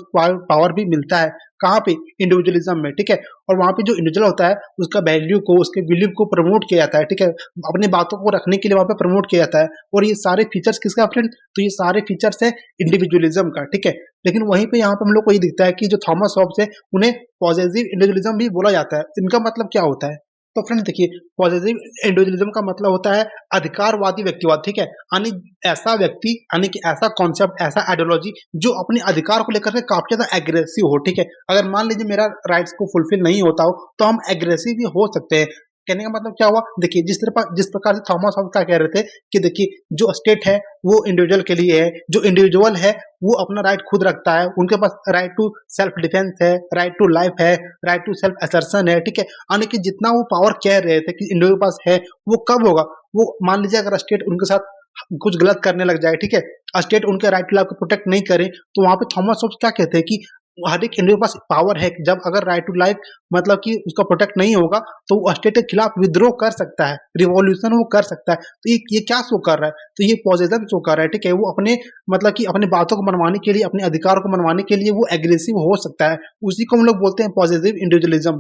पावर भी मिलता है। कहाँ पे, इंडिविजुअलिज्म में, ठीक है। और वहाँ पे जो इंडिविजुअल होता है उसका वैल्यू को, उसके बिलीव को प्रमोट किया जाता है, ठीक है, अपनी बातों को रखने के लिए वहाँ पे प्रमोट किया जाता है। और ये सारे फीचर्स किसका फ्रेंड, तो ये सारे फीचर्स है इंडिविजुअलिज्म का, ठीक है। लेकिन वहीं पे यहाँ पे हम लोग को ये दिखता है कि जो थॉमस हॉब्स है उन्हें पॉजिटिव इंडिविजुअलिज्म भी बोला जाता है। इनका मतलब क्या होता है, तो फ्रेंड देखिए पॉजिटिव इंडिविजुअलिज्म का मतलब होता है अधिकारवादी व्यक्तिवाद, ठीक है, यानी ऐसा व्यक्ति, यानी कि ऐसा कॉन्सेप्ट, ऐसा आइडियोलॉजी जो अपने अधिकार को लेकर के काफी ज्यादा एग्रेसिव हो, ठीक है। अगर मान लीजिए मेरा राइट्स को फुलफिल नहीं होता हो तो हम एग्रेसिव भी हो सकते हैं। कहने का मतलब क्या हुआ, देखिए जिस प्रकार से थॉमस हॉब्स क्या कह रहे थे कि देखिए जो स्टेट है वो इंडिविजुअल के लिए है, जो इंडिविजुअल है वो अपना राइट खुद रखता है, उनके पास राइट टू सेल्फ डिफेंस है, राइट टू लाइफ है, राइट टू सेल्फ असर्शन है, ठीक है। यानी कि जितना वो पावर कह रहे थे कि इंडिविजुअल के पास है, वो कब होगा, वो मान लीजिए अगर स्टेट उनके साथ कुछ गलत करने लग जाए, ठीक है, स्टेट उनके राइट टू लाइफ को प्रोटेक्ट नहीं करे, तो वहां पे थॉमस हॉब्स क्या कहते हैं कि हर एक इंडिविजुअल के पास पावर है कि जब अगर राइट टू लाइफ मतलब कि उसका प्रोटेक्ट नहीं होगा तो वो स्टेट के खिलाफ विद्रोह कर सकता है, रिवॉल्यूशन वो कर सकता है। तो ये क्या शो कर रहा है, तो ये पॉजिटिव शो कर रहा है, ठीक है। वो अपने मतलब कि अपनी बातों को मनवाने के लिए, अपने अधिकार को मनवाने के लिए वो एग्रेसिव हो सकता है, उसी को हम लोग बोलते हैं पॉजिटिव इंडिविजुअलिज्म।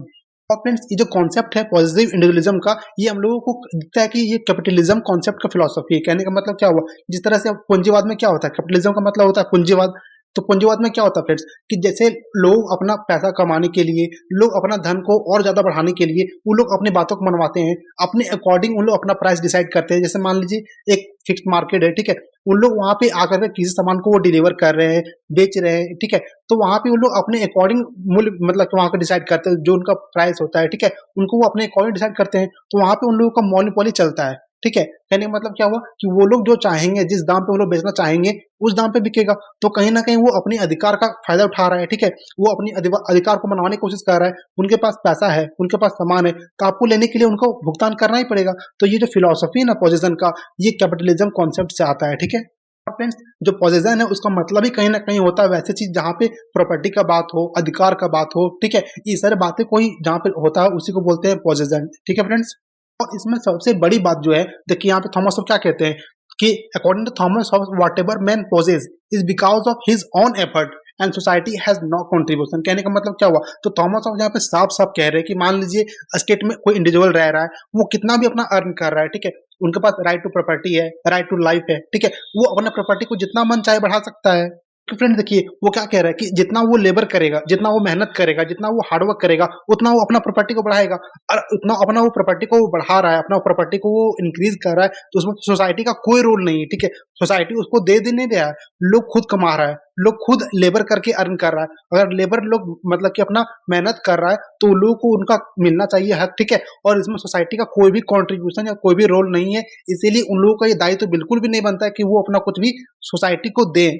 और फ्रेंड्स ये जो कॉन्सेप्ट है पॉजिटिव इंडिविजुअलिज्म का, ये हम लोगों को दिखता है कि ये कैपिटलिज्म कॉन्सेप्ट का फिलोसफी है। कहने का मतलब क्या हुआ, जिस तरह से पूंजीवाद में क्या होता है, कैपिटलिज्म का मतलब होता है पूंजीवाद, तो पूंजीवाद में क्या होता है फ्रेंड्स कि जैसे लोग अपना पैसा कमाने के लिए, लोग अपना धन को और ज्यादा बढ़ाने के लिए वो लोग अपनी बातों को मनवाते हैं, अपने अकॉर्डिंग उन लोग अपना प्राइस डिसाइड करते हैं। जैसे मान लीजिए एक फिक्स मार्केट है, ठीक है, उन लोग वहां पे आकर के किसी सामान को वो डिलीवर कर रहे हैं, बेच रहे हैं, ठीक है, तो वहां पे वो लोग अपने अकॉर्डिंग मूल्य मतलब कि वहां का डिसाइड करते हैं, जो उनका प्राइस होता है, ठीक है, उनको वो अपने अकॉर्डिंग डिसाइड करते हैं, तो वहां पे उन लोगों का मोनोपोली चलता है, ठीक है। कहने का मतलब क्या हुआ कि वो लोग जो चाहेंगे, जिस दाम पे वो लोग बेचना चाहेंगे उस दाम पे बिकेगा, तो कहीं ना कहीं वो अपने अधिकार का फायदा उठा रहा है, ठीक है, वो अपनी अधिकार को मनवाने की कोशिश कर रहा है, उनके पास पैसा है, उनके पास सामान है, तो आपको लेने के लिए उनको भुगतान करना ही पड़ेगा। तो ये जो फिलोसफी है ना पोजीशन का, ये कैपिटलिज्म कॉन्सेप्ट से आता है, ठीक है। फ्रेंड्स जो पोजीशन है उसका मतलब ही कहीं ना कहीं होता है वैसे चीज जहाँ पे प्रॉपर्टी का बात हो, अधिकार का बात हो, ठीक है, ये सारी बातें कोई जहाँ पे होता है उसी को बोलते हैं पोजीशन, ठीक है फ्रेंड्स। और इसमें सबसे बड़ी बात जो है, देखिए यहाँ पे थॉमस हॉब्स क्या कहते हैं कि according to Thomas Hobbes whatever man possess is because of his own effort and society has no contribution. कहने का मतलब क्या हुआ, तो थॉमस हॉब्स यहाँ पे साफ साफ कह रहे हैं कि मान लीजिए स्टेट में कोई इंडिविजुअल रह रहा है, वो कितना भी अपना अर्न कर रहा है, ठीक है, उनके पास राइट टू प्रॉपर्टी है, राइट टू लाइफ है, ठीक है, वो अपना प्रॉपर्टी को जितना मन चाहे बढ़ा सकता है। फ्रेंड देखिए वो क्या कह रहा है कि जितना वो लेबर करेगा, जितना वो मेहनत करेगा, जितना वो हार्डवर्क करेगा, उतना वो अपना प्रॉपर्टी को बढ़ाएगा, और उतना अपना वो प्रॉपर्टी को बढ़ा रहा है, अपना प्रॉपर्टी को वो इंक्रीज कर रहा है, तो उसमें सोसाइटी का कोई रोल नहीं है, ठीक है। सोसाइटी उसको दे नहीं रहा है, लोग खुद कमा रहा है, लोग खुद लेबर करके अर्न कर रहा है। अगर लेबर लोग मतलब कि अपना मेहनत कर रहा है तो लोगों को उनका मिलना चाहिए हक, ठीक है, और इसमें सोसाइटी का कोई भी कॉन्ट्रीब्यूशन या कोई भी रोल नहीं है, इसीलिए उन लोगों का ये दायित्व तो बिल्कुल भी नहीं बनता है कि वो अपना कुछ भी सोसाइटी को दें।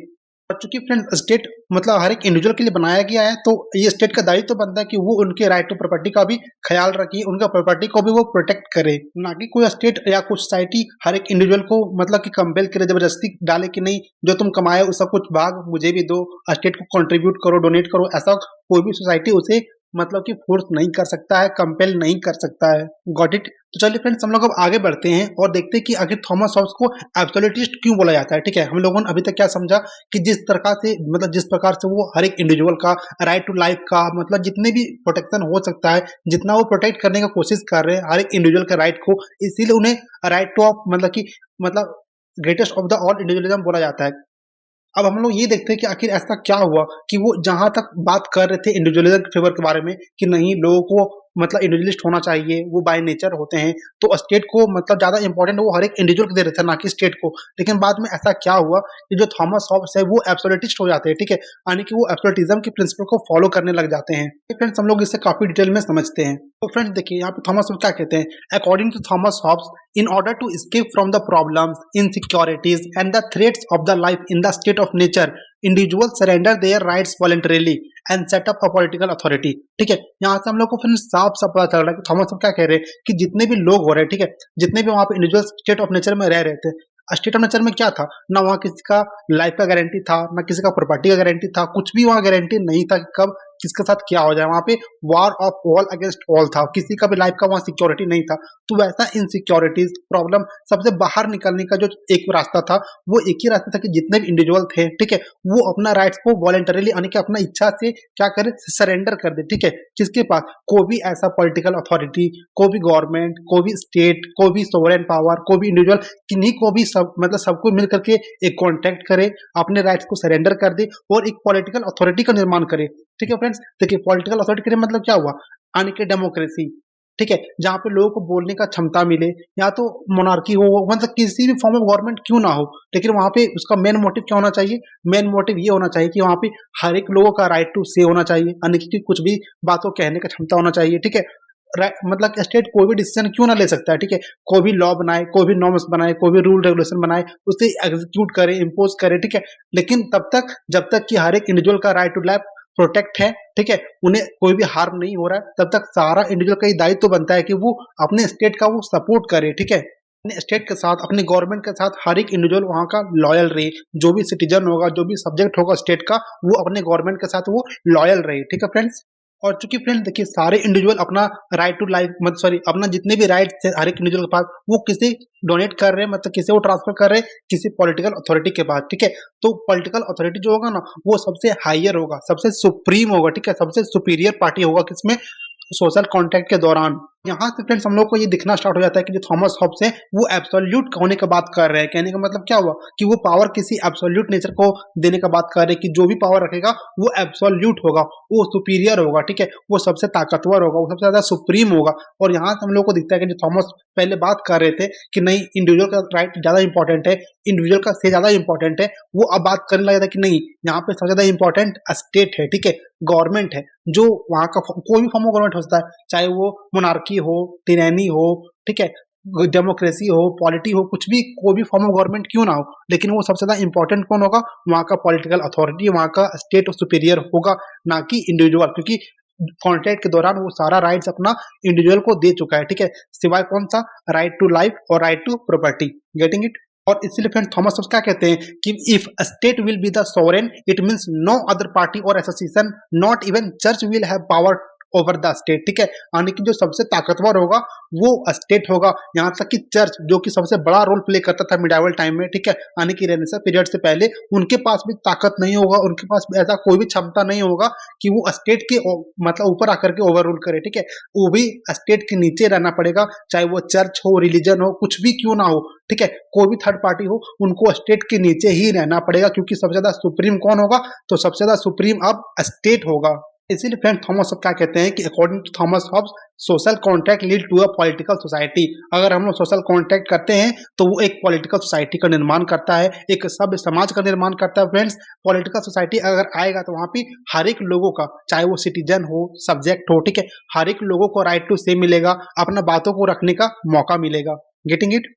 चूंकि फ्रेंड स्टेट मतलब हर एक इंडिविजुअल के लिए बनाया गया है, तो ये स्टेट का दायित्व तो बनता है कि वो उनके राइट टू प्रॉपर्टी का भी ख्याल रखे, उनका प्रॉपर्टी को भी वो प्रोटेक्ट करे, ना कि कोई स्टेट या कोई सोसाइटी हर एक इंडिविजुअल को मतलब कि कंपेल करे, जबरदस्ती डाले कि नहीं जो तुम कमाए उसका कुछ भाग मुझे भी दो, स्टेट को कंट्रीब्यूट करो, डोनेट करो। ऐसा कोई भी सोसाइटी उसे मतलब कि फोर्स नहीं कर सकता है, कंपेल नहीं कर सकता है। Got it. तो चलिए फ्रेंड्स हम लोग अब आगे बढ़ते हैं और देखते हैं कि आखिर थॉमस हॉब्स को एब्सोल्यूटिस्ट क्यों बोला जाता है, ठीक है। हम लोगों ने अभी तक क्या समझा कि जिस प्रकार से वो हर एक इंडिविजुअल का राइट टू लाइफ का मतलब जितने भी प्रोटेक्शन हो सकता है, जितना वो प्रोटेक्ट करने की कोशिश कर रहे हैं हर एक इंडिविजुअल के राइट को, इसीलिए उन्हें राइट टू ऑफ मतलब greatest of the all individualism बोला जाता है। अब हम लोग ये देखते हैं कि आखिर ऐसा क्या हुआ कि वो जहां तक बात कर रहे थे इंडिविजुअलिज्म के फेवर के बारे में कि नहीं लोगों को मतलब इंडिविजुअलिस्ट होना चाहिए, वो बाय नेचर होते हैं, तो स्टेट को मतलब ज़्यादा इंपॉर्टेंट वो हर एक इंडिविजुअल को दे रहे थे, ना कि स्टेट को। लेकिन बाद में ऐसा क्या हुआ कि जो थॉमस हॉब्स है वो एब्सोल्यूटिस्ट हो जाते हैं, ठीक है, यानी कि वो एब्सोल्यूटिज्म के प्रिंसिपल को फॉलो करने लग जाते हैं। फ्रेंड्स हम लोग इसे काफी डिटेल में समझते हैं। तो फ्रेंड्स देखिए यहाँ पे थॉमस हॉब्स क्या कहते हैं, according to Thomas Hobbes, in order to escape from the problems, insecurities and the threats of the life in the state of nature, individuals surrender their rights voluntarily and set up a political authority। ठीक है, यहाँ से हम लोग को फिर साफ साफ पता चल रहा है कि थॉमस क्या कह रहे हैं कि जितने भी लोग हो रहे हैं, ठीक है, जितने भी वहां पे इंडिविजुअल स्टेट ऑफ नेचर में रह रहे थे, स्टेट ऑफ नेचर में क्या था ना, वहाँ किसी का लाइफ का गारंटी था, ना किसी का प्रॉपर्टी का गारंटी था, कुछ भी वहाँ गारंटी नहीं था कि कब किसके साथ क्या हो जाए। वहां पे war of all against all था, किसी का भी लाइफ का वहां सिक्योरिटी नहीं था। तो वैसा इनसिक्योरिटीज प्रॉब्लम सबसे बाहर निकलने का जो एक रास्ता था, वो एक ही रास्ता था कि जितने भी इंडिविजुअल थे, ठीक है, वो अपना राइट्स को वॉलंटरीली यानी कि अपना इच्छा से क्या करे, सरेंडर कर दे। ठीक है, किसके पास, कोई भी ऐसा पॉलिटिकल अथॉरिटी, कोई भी गवर्नमेंट, कोई भी स्टेट, कोई भी सोवरेन पावर, कोई भी इंडिविजुअल, किन्हीं को भी सब मतलब सबको मिल करके एक कॉन्टेक्ट करे, अपने राइट्स को सरेंडर कर दे और एक पॉलिटिकल अथॉरिटी का निर्माण करे। ठीक है फ्रेंड्स, देखिए पॉलिटिकल अथॉरिटी का मतलब क्या हुआ, यानी कि डेमोक्रेसी, ठीक है, जहां पे लोगों को बोलने का क्षमता मिले, या तो मोनार्की हो, मतलब किसी भी फॉर्म ऑफ गवर्नमेंट क्यों ना हो, लेकिन वहां पे उसका मेन मोटिव क्या होना चाहिए, मेन मोटिव ये होना चाहिए कि वहां पे हर एक लोगों का राइट टू से होना चाहिए, यानी कि कुछ भी बातों कहने का क्षमता होना चाहिए। ठीक है, मतलब स्टेट कोई भी डिसीजन क्यों ना ले सकता है, ठीक है, कोई भी लॉ बनाए, कोई भी नॉर्म्स बनाए, कोई भी रूल रेगुलेशन बनाए, उसे एग्जीक्यूट करे, इम्पोज करे, ठीक है, लेकिन तब तक जब तक कि हर एक इंडिविजुअल का राइट टू लाइफ प्रोटेक्ट है, ठीक है, उन्हें कोई भी हार्म नहीं हो रहा है, तब तक सारा इंडिविजुअल का ये दायित्व तो बनता है कि वो अपने स्टेट का वो सपोर्ट करे। ठीक है, अपने स्टेट के साथ, अपने गवर्नमेंट के साथ हर एक इंडिविजुअल वहां का लॉयल रहे, जो भी सिटीजन होगा, जो भी सब्जेक्ट होगा स्टेट का, वो अपने गवर्नमेंट के साथ वो लॉयल रहे। ठीक है फ्रेंड्स, और चूंकि फ्रेंड देखिए सारे इंडिविजुअल अपना राइट टू लाइफ मतलब सॉरी अपना जितने भी राइट थे हर एक इंडिविजुअल के पास, वो किसी डोनेट कर रहे हैं, मतलब किसी को ट्रांसफर कर रहे हैं किसी पॉलिटिकल अथॉरिटी के पास। ठीक है, तो पॉलिटिकल अथॉरिटी जो होगा ना, वो सबसे हायर होगा, सबसे सुप्रीम होगा, ठीक है, सबसे सुपीरियर पार्टी होगा किसमें, सोशल कॉन्ट्रैक्ट के दौरान। यहाँ से फ्रेंड्स हम लोग को ये दिखना स्टार्ट हो जाता है कि जो थॉमस हॉब्स है वो एब्सोल्यूट होने का बात कर रहे हैं। कहने का मतलब क्या हुआ कि वो पावर किसी एब्सोल्यूट नेचर को देने का बात कर रहे हैं कि जो भी पावर रखेगा वो एब्सोल्यूट होगा, वो सुपीरियर होगा, ठीक है, वो सबसे ताकतवर होगा, वो सबसे ज्यादा सुप्रीम होगा। और यहाँ से हम लोग को दिखता है कि जो थॉमस पहले बात कर रहे थे कि नहीं इंडिविजुअल का राइट ज्यादा इंपॉर्टेंट है, इंडिविजुअल का से ज्यादा इंपॉर्टेंट है, वो अब बात करने लगा था कि नहीं यहाँ पे सबसे ज्यादा इंपॉर्टेंट स्टेट है, ठीक है, गवर्नमेंट है, जो वहां का कोई भी फॉर्म ऑफ गवर्नमेंट हो सकता है, चाहे वो मोनार्की हो, टिरैनी हो, ठीक है, डेमोक्रेसी हो, पॉलिटी हो, कुछ भी कोई भी फॉर्म ऑफ गवर्नमेंट क्यों ना हो, लेकिन वो सबसे ज्यादा इंपॉर्टेंट कौन होगा, वहां का पॉलिटिकल अथॉरिटी, वहां का स्टेट सुपीरियर होगा, ना कि इंडिविजुअल, क्योंकि कॉन्ट्रैक्ट के दौरान वो सारा राइट्स अपना इंडिविजुअल को दे चुका है। ठीक है, सिवाय कौन सा, राइट टू लाइफ और right to property. Getting it. और इसलिए फ्रेंड थॉमस क्या कहते हैं कि if state will be the sovereign it means no other party और association not even church will have power over the state. ठीक है, यानी कि जो सबसे ताकतवर होगा वो स्टेट होगा, यहाँ तक कि चर्च जो कि सबसे बड़ा रोल प्ले करता था मिडाइवल टाइम में, ठीक है, यानी कि रेनेसां पीरियड से पहले, उनके पास भी ताकत नहीं होगा, उनके पास भी ऐसा कोई भी क्षमता नहीं होगा कि वो स्टेट के मतलब ऊपर आकर के ओवर रूल करे। ठीक है, वो भी स्टेट के नीचे रहना पड़ेगा, चाहे वो चर्च हो, रिलीजन हो, कुछ भी क्यों ना हो, ठीक है, कोई भी थर्ड पार्टी हो, उनको स्टेट के नीचे ही रहना पड़ेगा, क्योंकि सबसे ज्यादा सुप्रीम कौन होगा, तो सबसे ज्यादा सुप्रीम अब स्टेट होगा। इसीलिए फ्रेंड थॉमस हॉब्स क्या कहते हैं कि according to Thomas Hobbes social contract lead to a political society. अगर हम लोग सोशल कॉन्ट्रैक्ट करते हैं तो वो एक पॉलिटिकल सोसाइटी का निर्माण करता है, एक सभ्य समाज का निर्माण करता है। फ्रेंड्स, पॉलिटिकल सोसाइटी अगर आएगा तो वहां पे हर एक लोगों का, चाहे वो सिटीजन हो, सब्जेक्ट हो, ठीक है, हर एक लोगों को राइट टू से मिलेगा, अपना बातों को रखने का मौका मिलेगा। Getting it.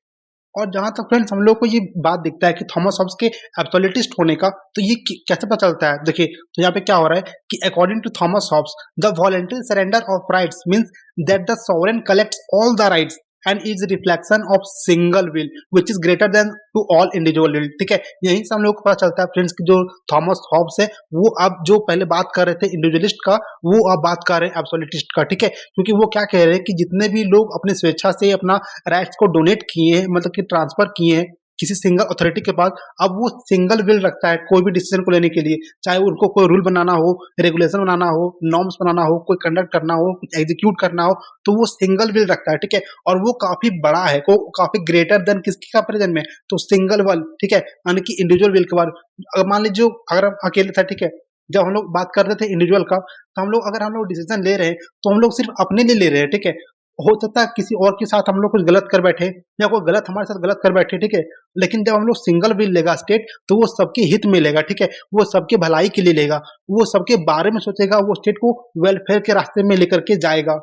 और जहां तक फ्रेंड्स हम लोग को ये बात दिखता है कि थॉमस हॉब्स के एब्सोल्यूटिस्ट होने का, तो ये कैसे पता चलता है, देखिए तो यहाँ पे क्या हो रहा है कि according to Thomas Hobbes the voluntary surrender of rights means that the sovereign collects all the rights and is reflection of single will which is greater than to all individual will. ठीक है, यहीं से हम लोग को पता चलता है फ्रेंड्स कि जो थॉमस हॉब्स है वो अब जो पहले बात कर रहे थे इंडिविजुअलिस्ट का, वो अब बात कर रहे हैं एब्सोल्यूटिस्ट का। ठीक है, क्योंकि वो क्या कह रहे हैं कि जितने भी लोग अपनी स्वेच्छा से अपना राइट्स को डोनेट किए हैं, मतलब कि ट्रांसफर किए हैं किसी सिंगल अथॉरिटी के पास, अब वो सिंगल विल रखता है कोई भी डिसीजन को लेने के लिए, चाहे उनको कोई रूल बनाना हो, रेगुलेशन बनाना हो, नॉर्म्स बनाना हो, कोई कंडक्ट करना हो, कुछ एग्जीक्यूट करना हो, तो वो सिंगल विल रखता है। ठीक है, और वो काफी बड़ा है, को काफी ग्रेटर देन किसके कंपेरिजन में, तो सिंगल विल, ठीक है, यानी कि इंडिविजुअल विल के बाद अगर मान लीजिए अगर हम अकेले था, ठीक है, जब हम लोग बात कर रहे थे इंडिविजुअल का, तो अगर हम लोग डिसीजन ले रहे हैं तो हम लोग सिर्फ अपने लिए ले रहे हैं, ठीक है। हो सकता है किसी और के साथ हम लोग कुछ गलत कर बैठे या कोई गलत हमारे साथ गलत कर बैठे, ठीक है। लेकिन जब हम लोग सिंगल विल लेगा स्टेट, तो वो सबके हित में लेगा, ठीक है। वो सबके भलाई के लिए लेगा, वो सबके बारे में सोचेगा, वो स्टेट को वेलफेयर के रास्ते में लेकर के जाएगा।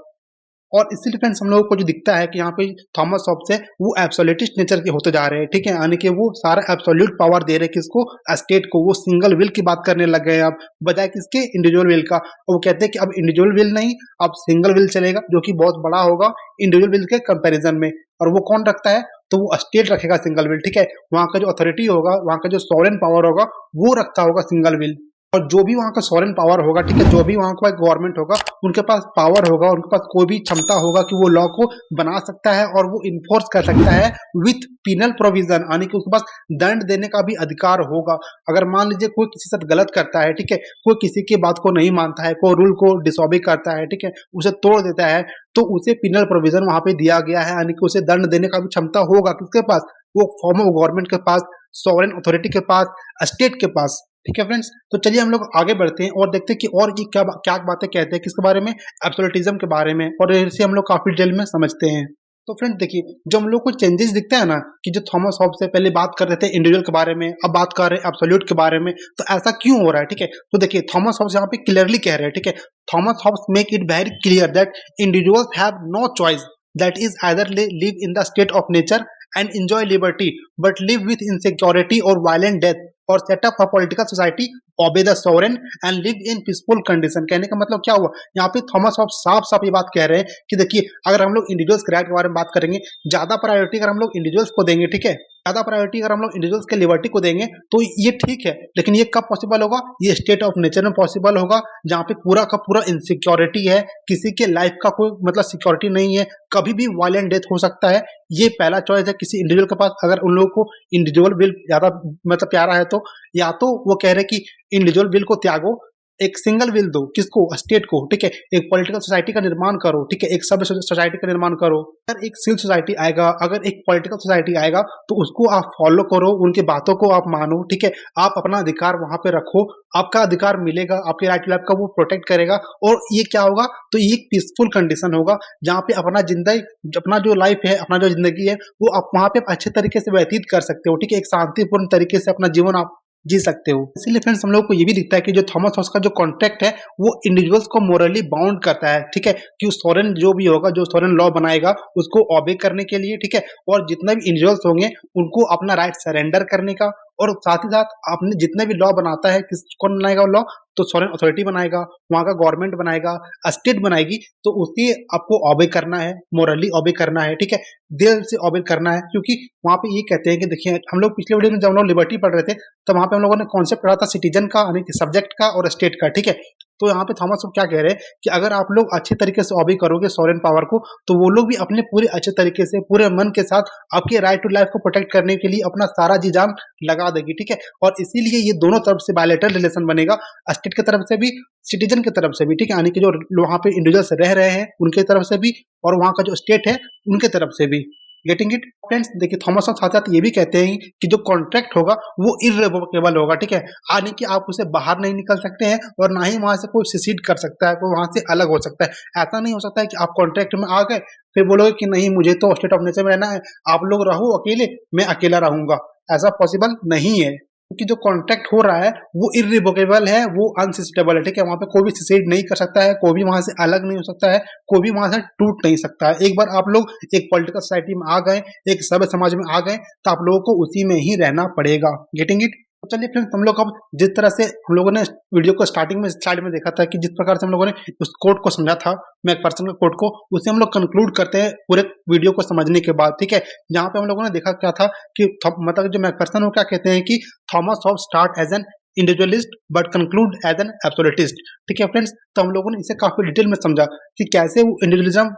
और इसीलिए फ्रेंड्स हम लोगों को जो दिखता है कि यहाँ पे थॉमस हॉब्स है वो एब्सोल्यूटिस्ट नेचर के होते जा रहे हैं, ठीक है। यानी कि वो सारा एब्सोल्यूट पावर दे रहे हैं किसको, स्टेट को। वो सिंगल विल की बात करने लग गए हैं अब, बजाय किसके, इंडिविजुअल विल का। और वो कहते हैं कि अब इंडिविजुअल विल नहीं, अब सिंगल विल चलेगा, जो कि बहुत बड़ा होगा इंडिविजुअल विल के कंपेरिजन में। और वो कौन रखता है, तो वो स्टेट रखेगा सिंगल विल, ठीक है। वहाँ का जो अथॉरिटी होगा, वहाँ का जो सॉवरेन पावर होगा, वो रखता होगा सिंगल विल। और जो भी वहाँ का सॉवरेन पावर होगा, ठीक है, जो भी वहाँ का गवर्नमेंट होगा, उनके पास पावर होगा, उनके पास कोई भी क्षमता होगा कि वो लॉ को बना सकता है और वो इन्फोर्स कर सकता है विथ पिनल प्रोविजन, यानी कि उसके पास दंड देने का भी अधिकार होगा। अगर मान लीजिए कोई किसी के साथ गलत करता है, ठीक है, कोई किसी की बात को नहीं मानता है, कोई रूल को डिसऑबे करता है, ठीक है, उसे तोड़ देता है, तो उसे पिनल प्रोविजन वहां पे दिया गया है, यानी कि उसे दंड देने का भी क्षमता होगा किसके पास, वो फॉर्म ऑफ गवर्नमेंट के पास, सॉवरेन अथॉरिटी के पास, स्टेट के पास, ठीक है फ्रेंड्स। तो चलिए हम लोग आगे बढ़ते हैं और देखते हैं कि और ये क्या क्या बातें कहते हैं किसके बारे में, एब्सोल्यूटिज्म के बारे में, और इसे हम लोग काफी डिटेल में समझते हैं। तो फ्रेंड देखिए, जो हम लोग को चेंजेस दिखता है ना, कि जो थॉमस हॉब्स से पहले बात कर रहे थे इंडिविजुअल के बारे में, अब बात कर रहे हैं एब्सोल्यूट के बारे में, तो ऐसा क्यों हो रहा है, ठीक है। तो देखिए थॉमस हॉब्स यहाँ पे क्लियरली कह रहे हैं, ठीक है, Thomas Hobbes make it very clear that individuals have no choice, that is either live in the state of nature and enjoy liberty but live with insecurity or violent death or set up a political society, obey the sovereign and live in peaceful condition। कहने का मतलब क्या हुआ, यहाँ पे Thomas Hobbes साफ साफ ये बात कह रहे हैं कि देखिए अगर हम लोग इंडिविजुअल्स के राइट के बारे में बात करेंगे, ज्यादा प्रायोरिटी अगर हम लोग इंडिविजुअल्स को देंगे, ठीक है, ज्यादा प्रायोरिटी अगर हम लोग इंडिविजुअल्स के लिबर्टी को देंगे, तो ये ठीक है। लेकिन ये कब पॉसिबल होगा, ये स्टेट ऑफ नेचर में पॉसिबल होगा, जहाँ पे पूरा का पूरा इनसिक्योरिटी है, किसी के लाइफ का कोई मतलब सिक्योरिटी नहीं है, कभी भी वायलेंट डेथ हो सकता है। ये पहला चॉइस है किसी इंडिविजुअल के पास। अगर उन लोगों को इंडिविजुअल विल ज्यादा मतलब प्यारा है, तो या तो वो कह रहे कि इंडिविजुअल विल को त्यागो, एक सिंगल विल दो, किसको, स्टेट को, ठीक है, एक पॉलिटिकल सोसाइटी का निर्माण करो, ठीक है, एक सब सोसाइटी का निर्माण करो। अगर एक सिविल सोसाइटी आएगा, अगर एक पॉलिटिकल सोसाइटी आएगा, तो उसको आप फॉलो करो, उनकी बातों को आप मानो, ठीक है, आप अपना अधिकार वहां पे रखो, आपका अधिकार मिलेगा, आपके राइट टू लाइफ का वो प्रोटेक्ट करेगा। और ये क्या होगा, तो ये एक पीसफुल कंडीशन होगा, जहाँ पे अपना जिंदगी, अपना जो लाइफ है, अपना जो जिंदगी है, वो आप वहां पे अच्छे तरीके से व्यतीत कर सकते हो, ठीक है, एक शांतिपूर्ण तरीके से अपना जीवन आप जी सकते हो। इसीलिए फ्रेंड्स हम लोग को ये भी दिखता है कि जो थॉमस हॉब्स का जो कॉन्ट्रैक्ट है, वो इंडिविजुअल्स को मोरली बाउंड करता है, ठीक है, कि सॉवरेन जो भी होगा, जो सॉवरेन लॉ बनाएगा, उसको ऑबे करने के लिए, ठीक है, और जितने भी इंडिविजुअल्स होंगे उनको अपना राइट सरेंडर करने का। और साथ ही साथ आपने जितने भी लॉ बनाता है, किस कौन बनाएगा लॉ, तो सॉवरेन अथॉरिटी बनाएगा, वहां का गवर्नमेंट बनाएगा, स्टेट बनाएगी, तो उसी आपको ऑबे करना है, मोरली ऑबे करना है, ठीक है, दिल से ऑबे करना है। क्योंकि वहां पे ये कहते हैं कि देखिए हम लोग पिछले वीडियो में जब हम लोग लिबर्टी पढ़ रहे थे, तो वहां पे हम लोगों ने कॉन्सेप्ट पढ़ा था सिटीजन का, यानी कि सब्जेक्ट का और स्टेट का, ठीक है। तो यहाँ पे थॉमस क्या कह रहे हैं कि अगर आप लोग अच्छे तरीके से ऑबे करोगे सॉवरेन पावर को, तो वो लोग भी अपने पूरे अच्छे तरीके से, पूरे मन के साथ आपके राइट टू लाइफ को प्रोटेक्ट करने के लिए अपना सारा जी जान लगा देगी, ठीक है। और इसीलिए ये दोनों तरफ से बायलैटरल रिलेशन बनेगा, स्टेट की तरफ से भी, सिटीजन की तरफ से भी, ठीक है, यानी कि जो वहां पे इंडिविजुअल्स रह रहे हैं उनके तरफ से भी, और वहां का जो स्टेट है उनके तरफ से भी। Getting it friends. देखिए थॉमस साथ साथ ये भी कहते हैं कि जो कॉन्ट्रैक्ट होगा वो इररिवोकेबल होगा, ठीक है, यानी कि आप उसे बाहर नहीं निकल सकते हैं और ना ही वहां से कोई सिसीड कर सकता है, कोई वहां से अलग हो सकता है। ऐसा नहीं हो सकता है कि आप कॉन्ट्रैक्ट में आ गए फिर बोलोगे कि नहीं मुझे तो स्टेट ऑफ नेचर में रहना है, आप लोग रहो अकेले, मैं अकेला रहूंगा, ऐसा पॉसिबल नहीं है। क्योंकि जो कॉन्ट्रैक्ट हो रहा है वो इररिवोकेबल है, वो अनसिस्टेबल है, ठीक है, वहां पे कोई भी सिसीड नहीं कर सकता है, कोई भी वहां से अलग नहीं हो सकता है, कोई भी वहां से टूट नहीं सकता है। एक बार आप लोग एक पॉलिटिकल सोसाइटी में आ गए, एक सभ्य समाज में आ गए, तो आप लोगों को उसी में ही रहना पड़ेगा। Getting it. तो चलिए फ्रेंड्स, हम लोग अब जिस तरह से हम लोगों ने वीडियो को स्टार्टिंग में स्लाइड में देखा था कि जिस प्रकार से हम लोगों ने उस कोड को समझा था, मैकफर्सन के कोड को, उसे हम लोग कंक्लूड करते हैं पूरे वीडियो को समझने के बाद, ठीक है। जहाँ पे हम लोगों ने देखा क्या था कि मतलब जो मैकफर्सन वो क्या कहते हैं कि Thomas Hobbes start as an individualist but conclude as an absolutist, ठीक है फ्रेंड्स। तो हम लोगों ने इसे काफी डिटेल में समझा कि कैसे वो इंडिविजुअलिज्म,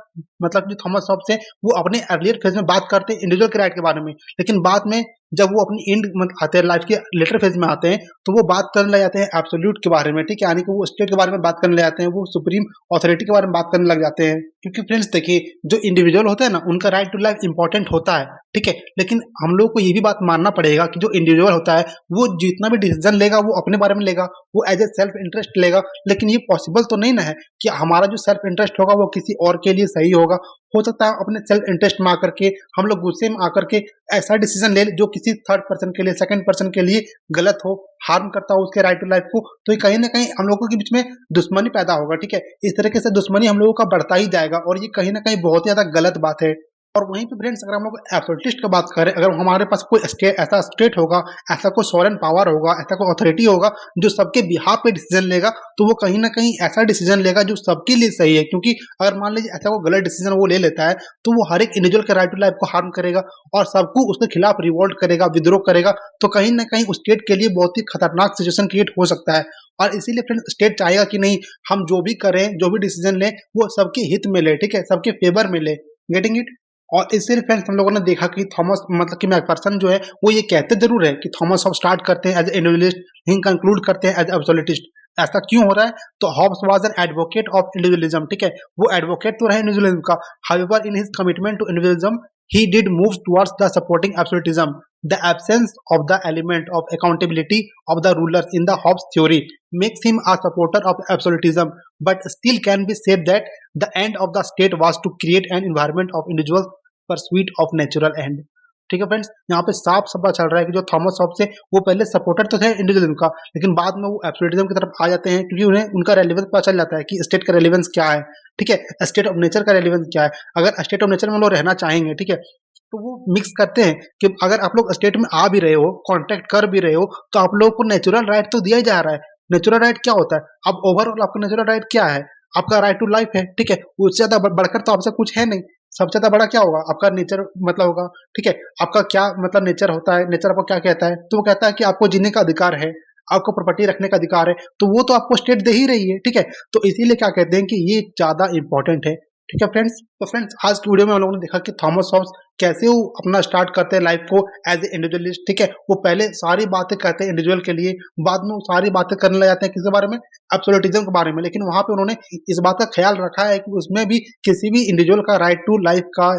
मतलब जो थॉमस हॉब्स है वो अपने अर्लियर फेज में बात करते हैं इंडिविजुअल के राइट के बारे में, लेकिन बाद में जब वो अपनी एंड में आते हैं, लाइफ के लेटर फेज में आते हैं, तो वो बात करने लग जाते हैं एब्सोल्यूट के बारे में, ठीक है, यानी कि वो स्टेट के बारे में बात करने लग जाते हैं, वो सुप्रीम अथॉरिटी के बारे में बात करने लग जाते हैं। क्योंकि फ्रेंड्स देखिए, जो इंडिविजुअल होता है ना, उनका राइट टू लाइफ इंपॉर्टेंट होता है, ठीक है, लेकिन हम लोग को ये भी बात मानना पड़ेगा कि जो इंडिविजुअल होता है वो जितना भी डिसीजन लेगा वो अपने बारे में लेगा, वो एज ए सेल्फ इंटरेस्ट लेगा। लेकिन ये पॉसिबल तो नहीं ना है कि हमारा जो सेल्फ इंटरेस्ट होगा वो किसी और के लिए सही होगा। हो सकता है अपने सेल्फ इंटरेस्ट में आकर के हम लोग गुस्से में आकर के ऐसा डिसीजन ले जो किसी थर्ड पर्सन के लिए, सेकंड पर्सन के लिए गलत हो, हार्म करता हो उसके राइट टू लाइफ को, तो ये कहीं ना कहीं हम लोगों के बीच में दुश्मनी पैदा होगा, ठीक है। इस तरीके से दुश्मनी हम लोगों का बढ़ता ही जाएगा और ये कहीं ना कहीं बहुत ही ज्यादा गलत बात है। और वहीं पे फ्रेंड्स, अगर हम लोग एब्सोल्यूटिस्ट की बात करें, अगर हमारे पास कोई ऐसा स्टेट होगा, ऐसा कोई सॉवरेन पावर होगा, ऐसा कोई अथॉरिटी होगा जो सबके बिहाफ पे डिसीजन लेगा, तो वो कहीं ना कहीं ऐसा डिसीजन लेगा जो सबके लिए सही है। क्योंकि अगर मान लीजिए ऐसा कोई गलत डिसीजन वो ले लेता है, तो वो हर एक इंडिविजुअल के राइट टू लाइफ को हार्म करेगा और सबको उसके खिलाफ रिवोल्ट करेगा, विद्रोह करेगा, तो कहीं ना कहीं उस स्टेट के लिए बहुत ही खतरनाक सिचुएशन क्रिएट हो सकता है। और इसीलिए फ्रेंड्स, स्टेट चाहेगा कि नहीं, हम जो भी करें, जो भी डिसीजन लें, वो सबके हित में ले, ठीक है, सबके फेवर में ले। Getting it? और इससे फ्रेंड्स हम लोगों ने देखा कि थॉमस, मतलब कि मैकफर्सन जो है वो ये कहते जरूर है कि थॉमस हॉब्स स्टार्ट करते हैं एज इंडिविजुअलिस्ट, ही कंक्लूड करते हैं एज एब्सोल्यूटिस्ट। ऐसा क्यों हो रहा है? तो Hobbes was an advocate of individualism, ठीक है, वो एडवोकेट तो रहे इंडिविजुअलिज्म का, however in his commitment to individualism he did move towards the supporting absolutism. The absence of the element of accountability of the rulers in the Hobbes theory makes him a supporter of absolutism, but still can be said that the end of the state was to create an environment of individual pursuit of natural end. ठीक है friends, यहाँ पे साफ पता चल रहा है कि जो थॉमस हॉब्स है वो पहले सपोर्टर तो थे इंडिविजुअलिज्म का, लेकिन बाद में वो एब्सोल्यूटिज्म की तरफ आ जाते हैं, क्योंकि उन्हें उनका रेलेवेंस पता चल जाता है कि स्टेट का रेलेवेंस क्या है, ठीक है, स्टेट ऑफ नेचर का रेलेवेंस क्या है। अगर स्टेट ऑफ नेचर में लोग रहना चाहेंगे, ठीक है, तो वो मिक्स करते हैं कि अगर आप लोग स्टेट में आ भी रहे हो, कॉन्टेक्ट कर भी रहे हो, तो आप लोगों को नेचुरल राइट तो दिया ही जा रहा है। नेचुरल राइट क्या होता है? अब ओवरऑल आपका नेचुरल राइट क्या है? आपका राइट टू लाइफ है, ठीक है, उससे ज्यादा बढ़कर तो आपसे कुछ है नहीं। सबसे ज्यादा बड़ा क्या होगा? आपका नेचर मतलब होगा, ठीक है, आपका क्या मतलब नेचर होता है, नेचर आपको क्या कहता है? तो वो कहता है कि आपको जीने का अधिकार है, आपको प्रॉपर्टी रखने का अधिकार है, तो वो तो आपको स्टेट दे ही रही है, ठीक है। तो इसीलिए क्या कहते हैं कि ये ज्यादा इंपॉर्टेंट है, ठीक है फ्रेंड्स। तो फ्रेंड्स, आज की वीडियो में हम लोगों ने देखा कि थॉमस हॉब्स कैसे वो अपना स्टार्ट करते हैं लाइफ को एज ए इंडिविजुअलिस्ट, ठीक है। वो पहले सारी बातें कहते हैं इंडिविजुअल के लिए, बाद में वो सारी बातें करने लग जाते हैं किसके बारे में? एब्सोल्यूटिज्म के बारे में। लेकिन वहां पे उन्होंने इस बात का ख्याल रखा है कि उसमें भी किसी भी इंडिविजुअल का राइट टू लाइफ का,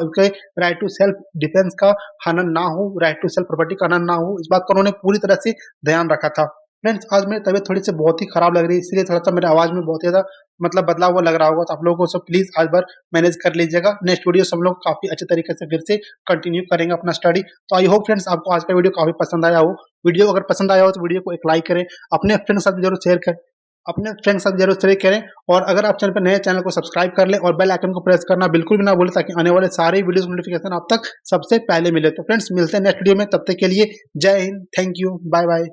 राइट टू सेल्फ डिफेंस का हनन ना हो, राइट टू सेल्फ प्रॉपर्टी का हनन ना हो, इस बात का उन्होंने पूरी तरह से ध्यान रखा था। फ्रेंड्स, आज मेरी तबीयत थोड़ी सी बहुत ही खराब लग रही है, इसलिए थोड़ा सा मेरे आवाज में बहुत ज्यादा मतलब बदलाव हुआ लग रहा होगा, तो आप लोगों को सब प्लीज आज बार मैनेज कर लीजिएगा। नेक्स्ट वीडियो सब लोग काफी अच्छे तरीके से फिर से कंटिन्यू करेंगे अपना स्टडी। तो आई होप फ्रेंड्स आपको आज का वीडियो काफी पसंद आया हो। वीडियो अगर पसंद आया हो तो वीडियो को एक लाइक करें, अपने फ्रेंड के साथ जरूर शेयर करें, अपने फ्रेंड के साथ जरूर शेयर करें। और अगर आप चैनल पर नए, चैनल को सब्सक्राइब कर लें और बेल आइकन को प्रेस करना बिल्कुल भी ना भूलें, ताकि आने वाले सारे वीडियोस नोटिफिकेशन आप तक सबसे पहले मिले। तो फ्रेंड्स, मिलते हैं नेक्स्ट वीडियो में, तब तक के लिए जय Hind, thank you, bye bye.